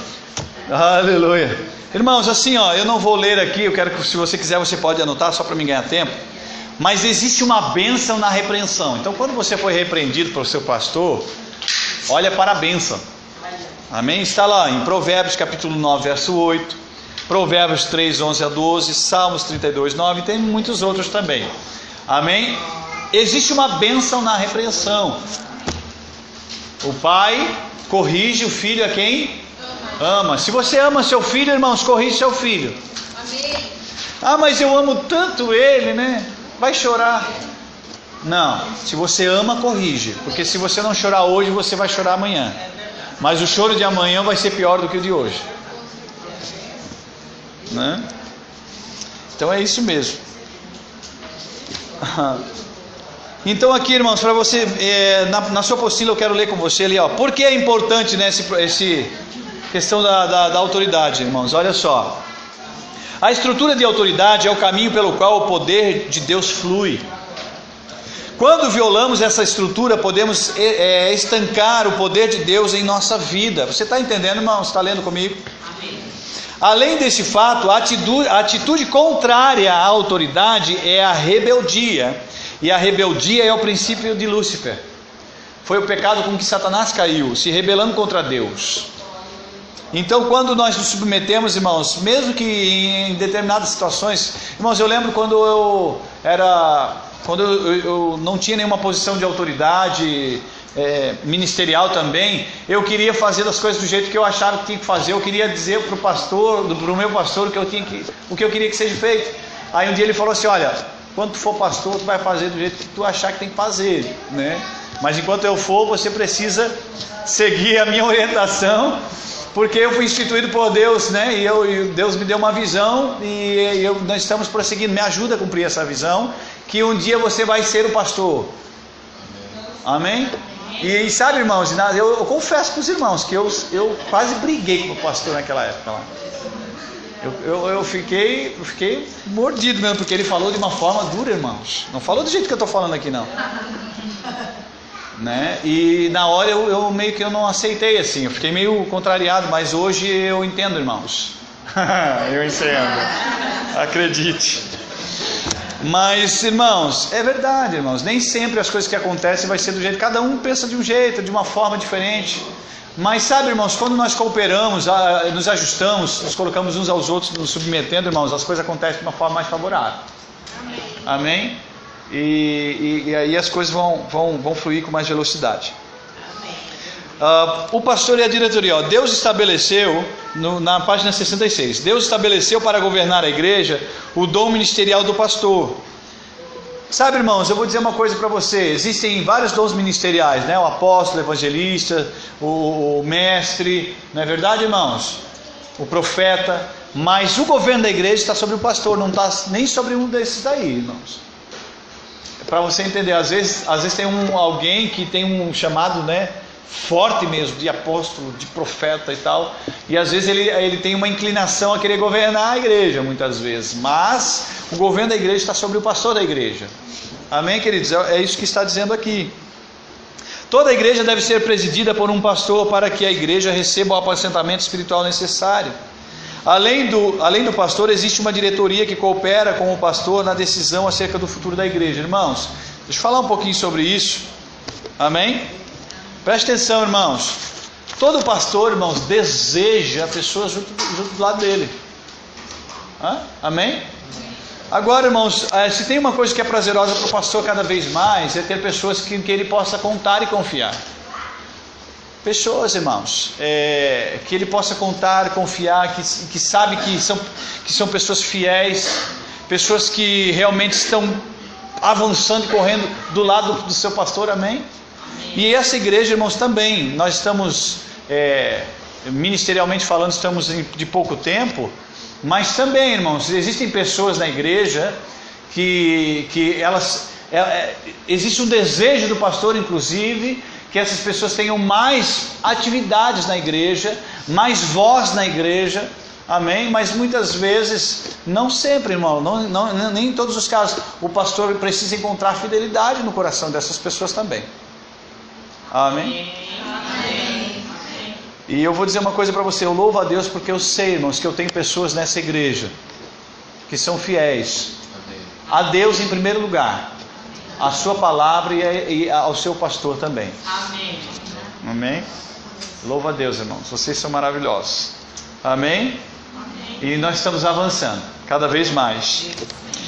Aleluia. Irmãos, assim, eu não vou ler aqui. Eu quero que, se você quiser, você pode anotar só para me ganhar tempo. Mas existe uma bênção na repreensão. Então, quando você foi repreendido pelo seu pastor, olha para a bênção. Amém? Está lá em Provérbios capítulo 9, verso 8, Provérbios 3, 11 a 12, Salmos 32, 9, e tem muitos outros também. Amém? Existe uma bênção na repreensão. O pai corrige o filho a quem ama. Se você ama seu filho, irmãos, corrige seu filho. Amém. Mas eu amo tanto ele, né? Vai chorar. Não, se você ama, corrige. Porque se você não chorar hoje, você vai chorar amanhã. Mas o choro de amanhã vai ser pior do que o de hoje, né? Então é isso mesmo. Então aqui, irmãos, para você, na sua apostila eu quero ler com você ali, por que é importante, né, esse questão da autoridade, irmãos? Olha só. A estrutura de autoridade é o caminho pelo qual o poder de Deus flui. Quando violamos essa estrutura, podemos estancar o poder de Deus em nossa vida. Você está entendendo, irmão? Você está lendo comigo? Amém. Além desse fato, a atitude contrária à autoridade é a rebeldia. E a rebeldia é o princípio de Lúcifer. Foi o pecado com que Satanás caiu, se rebelando contra Deus. Então, quando nós nos submetemos, irmãos, mesmo que em determinadas situações, irmãos, eu lembro quando eu não tinha nenhuma posição de autoridade ministerial também, eu queria fazer as coisas do jeito que eu achava que tinha que fazer. Eu queria dizer para o meu pastor o que eu queria que seja feito. Aí um dia ele falou assim: olha, quando tu for pastor, tu vai fazer do jeito que tu achar que tem que fazer, né? Mas enquanto eu for, você precisa seguir a minha orientação, porque eu fui instituído por Deus, né? E Deus me deu uma visão e nós estamos prosseguindo. Me ajuda a cumprir essa visão, que um dia você vai ser o pastor. Amém? E sabe, irmãos, eu confesso para os irmãos que eu quase briguei com o pastor naquela época lá. Eu fiquei mordido mesmo, porque ele falou de uma forma dura, irmãos. Não falou do jeito que eu estou falando aqui, não. Né? E na hora eu meio que eu não aceitei assim, eu fiquei meio contrariado, mas hoje eu entendo, irmãos. Eu entendo, acredite. Mas, irmãos, é verdade, irmãos, nem sempre as coisas que acontecem vai ser do jeito, cada um pensa de um jeito, de uma forma diferente. Mas sabe, irmãos, quando nós cooperamos, nos ajustamos, nos colocamos uns aos outros, nos submetendo, irmãos, as coisas acontecem de uma forma mais favorável. Amém? E aí as coisas vão fluir com mais velocidade. O pastor e a diretoria, Deus estabeleceu, na página 66, Deus estabeleceu para governar a igreja o dom ministerial do pastor. Sabe, irmãos, eu vou dizer uma coisa para você, existem vários dons ministeriais, né? O apóstolo, o evangelista, o mestre, não é verdade, irmãos? O profeta, mas o governo da igreja está sobre o pastor, não está nem sobre um desses daí, irmãos. Para você entender, às vezes tem alguém que tem um chamado, né, forte mesmo, de apóstolo, de profeta e tal, e às vezes ele tem uma inclinação a querer governar a igreja, muitas vezes, mas o governo da igreja está sobre o pastor da igreja. Amém, queridos? É isso que está dizendo aqui. Toda a igreja deve ser presidida por um pastor para que a igreja receba o apacentamento espiritual necessário. Além do pastor, existe uma diretoria que coopera com o pastor na decisão acerca do futuro da igreja. Irmãos, deixa eu falar um pouquinho sobre isso. Amém? Preste atenção, irmãos. Todo pastor, irmãos, deseja pessoas junto do lado dele. Amém? Agora, irmãos, se tem uma coisa que é prazerosa para o pastor cada vez mais, é ter pessoas que ele possa contar e confiar. Pessoas, irmãos, que ele possa contar, confiar, que sabe que são pessoas fiéis, pessoas que realmente estão avançando e correndo do lado do seu pastor, amém? E essa igreja, irmãos, também, nós estamos, ministerialmente falando, estamos de pouco tempo, mas também, irmãos, existem pessoas na igreja que elas, existe um desejo do pastor, inclusive, que essas pessoas tenham mais atividades na igreja, mais voz na igreja, amém? Mas muitas vezes, não sempre, irmão, nem em todos os casos, o pastor precisa encontrar fidelidade no coração dessas pessoas também. Amém? Amém. E eu vou dizer uma coisa para você, eu louvo a Deus porque eu sei, irmãos, que eu tenho pessoas nessa igreja que são fiéis a Deus em primeiro lugar, a sua palavra e ao seu pastor também. Amém. Amém? Louvo a Deus, irmãos, vocês são maravilhosos. Amém? Amém. E nós estamos avançando cada vez mais.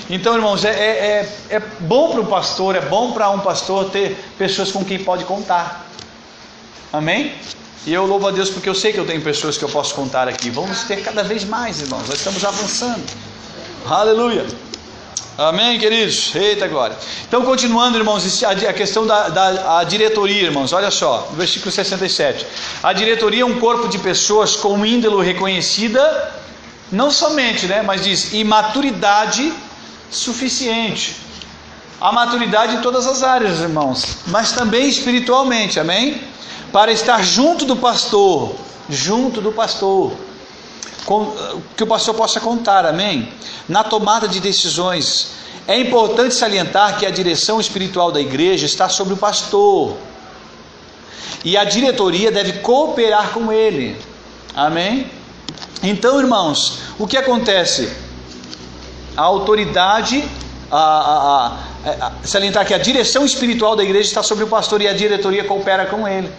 Então, irmãos, é bom para o pastor, é bom para um pastor ter pessoas com quem pode contar. Amém? E eu louvo a Deus porque eu sei que eu tenho pessoas que eu posso contar aqui. Vamos ter cada vez mais, irmãos, nós estamos avançando. Aleluia! Amém, queridos? Eita glória! Então, continuando, irmãos, a questão da diretoria, irmãos, olha só, no versículo 67. A diretoria é um corpo de pessoas com índole reconhecida, não somente, né, mas diz, e maturidade suficiente. A maturidade em todas as áreas, irmãos, mas também espiritualmente, amém? Para estar junto do pastor, que o pastor possa contar, amém? Na tomada de decisões. É importante salientar que a direção espiritual da igreja está sobre o pastor, e a diretoria deve cooperar com ele, amém? Então, irmãos, o que acontece? A autoridade, salientar que a direção espiritual da igreja está sobre o pastor e a diretoria coopera com ele.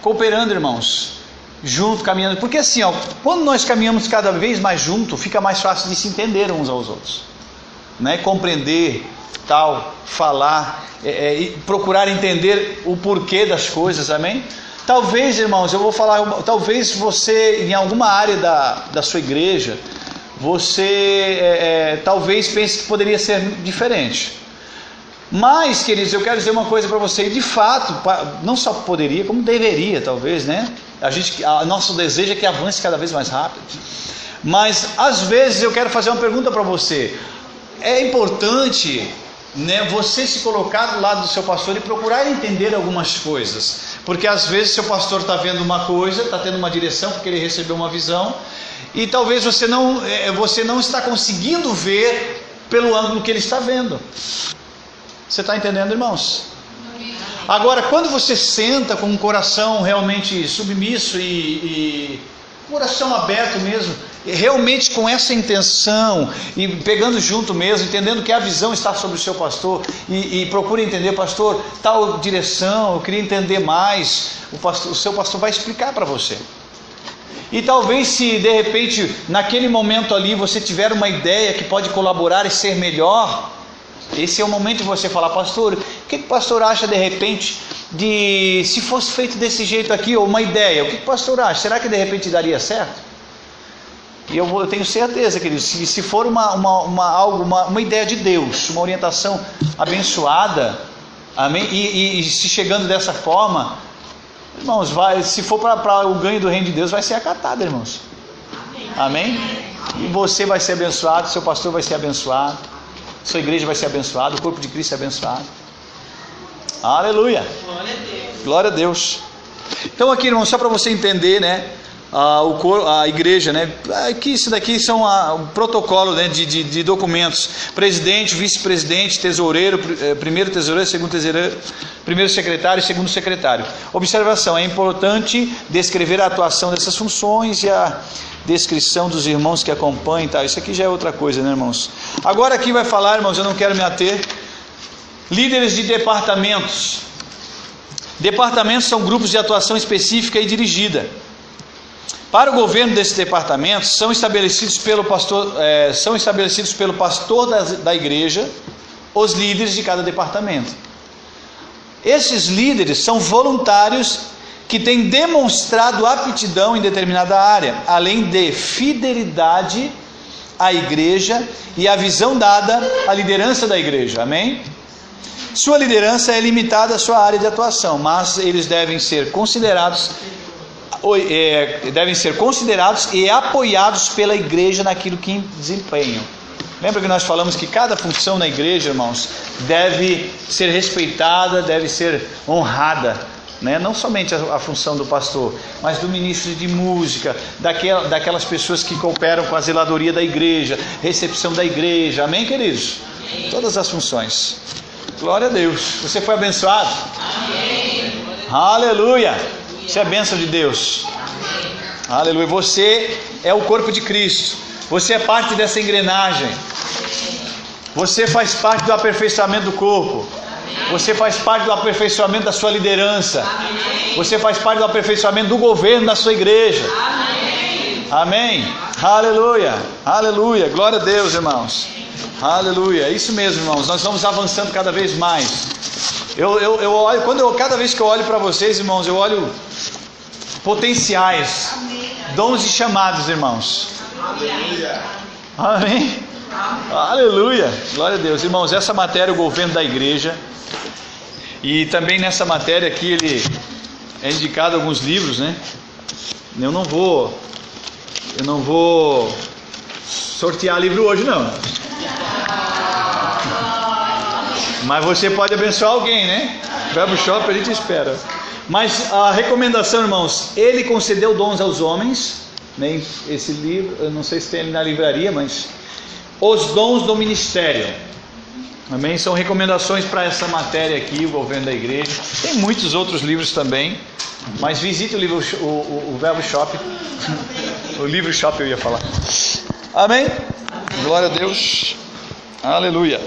Cooperando, irmãos, junto, caminhando, porque assim, quando nós caminhamos cada vez mais junto, fica mais fácil de se entender uns aos outros, né? Compreender, tal, falar, e procurar entender o porquê das coisas, amém? Talvez, irmãos, eu vou falar, talvez você, em alguma área da sua igreja, você talvez pense que poderia ser diferente. Mas, queridos, eu quero dizer uma coisa para você, de fato, não só poderia, como deveria, talvez, né? Nosso desejo é que avance cada vez mais rápido. Mas, às vezes, eu quero fazer uma pergunta para você. É importante, né, você se colocar do lado do seu pastor e procurar entender algumas coisas. Porque, às vezes, seu pastor está vendo uma coisa, está tendo uma direção, porque ele recebeu uma visão, e talvez você não está conseguindo ver pelo ângulo que ele está vendo. Você está entendendo, irmãos? Agora, quando você senta com um coração realmente submisso e coração aberto mesmo, realmente com essa intenção, e pegando junto mesmo, entendendo que a visão está sobre o seu pastor, e procure entender, pastor, tal direção, eu queria entender mais, o seu pastor vai explicar para você. E talvez, se de repente naquele momento ali você tiver uma ideia que pode colaborar e ser melhor, esse é o momento de você falar: pastor, o que o pastor acha de repente de, se fosse feito desse jeito aqui, ou uma ideia, o que o pastor acha? Será que de repente daria certo? E eu tenho certeza, queridos, se for uma ideia de Deus, uma orientação abençoada, amém? E se chegando dessa forma, irmãos, se for para o ganho do reino de Deus, vai ser acatado, irmãos. Amém? E você vai ser abençoado, seu pastor vai ser abençoado, sua igreja vai ser abençoada, o corpo de Cristo é abençoado. Aleluia! Glória a Deus! Então aqui, irmãos, só para você entender, né? A igreja, né? Aqui, isso daqui são o protocolo, né, de documentos: presidente, vice-presidente, tesoureiro, primeiro tesoureiro, segundo tesoureiro, primeiro secretário e segundo secretário. Observação: é importante descrever a atuação dessas funções e a descrição dos irmãos que acompanham, tá? Isso aqui já é outra coisa, né, irmãos? Agora aqui vai falar, irmãos, eu não quero me ater, líderes de departamentos. Departamentos são grupos de atuação específica e dirigida. Para o governo desses departamentos, são estabelecidos pelo pastor da igreja os líderes de cada departamento. Esses líderes são voluntários que têm demonstrado aptidão em determinada área, além de fidelidade à igreja e à visão dada à liderança da igreja. Amém? Sua liderança é limitada à sua área de atuação, mas eles devem ser considerados e apoiados pela igreja naquilo que desempenham. Lembra que nós falamos que cada função na igreja, irmãos, deve ser respeitada, deve ser honrada, né? Não somente a função do pastor, mas do ministro de música, daquelas pessoas que cooperam com a zeladoria da igreja, recepção da igreja. Amém, queridos? Amém. Todas as funções. Glória a Deus. Você foi abençoado? Amém. Aleluia. Isso é a bênção de Deus. Amém. Aleluia. Você é o corpo de Cristo. Você é parte dessa engrenagem. Você faz parte do aperfeiçoamento do corpo. Você faz parte do aperfeiçoamento da sua liderança. Você faz parte do aperfeiçoamento do governo da sua igreja. Amém. Aleluia. Aleluia. Glória a Deus, irmãos. Aleluia. É isso mesmo, irmãos. Nós vamos avançando cada vez mais. Eu olho, cada vez que eu olho para vocês, irmãos, eu olho potenciais, dons e chamados, irmãos. Amém. Aleluia. Glória a Deus. Irmãos, essa matéria, o governo da igreja, e também nessa matéria aqui ele é indicado alguns livros, né? Eu não vou sortear livro hoje, não. Mas você pode abençoar alguém, né? Verbo Shop, ele te espera. Mas a recomendação, irmãos, ele concedeu dons aos homens, né? Esse livro, eu não sei se tem ali na livraria, mas os dons do ministério. Amém? São recomendações para essa matéria aqui, o governo da igreja. Tem muitos outros livros também, mas visite o Verbo Shop. O livro shop eu ia falar. Amém? Glória a Deus. Aleluia.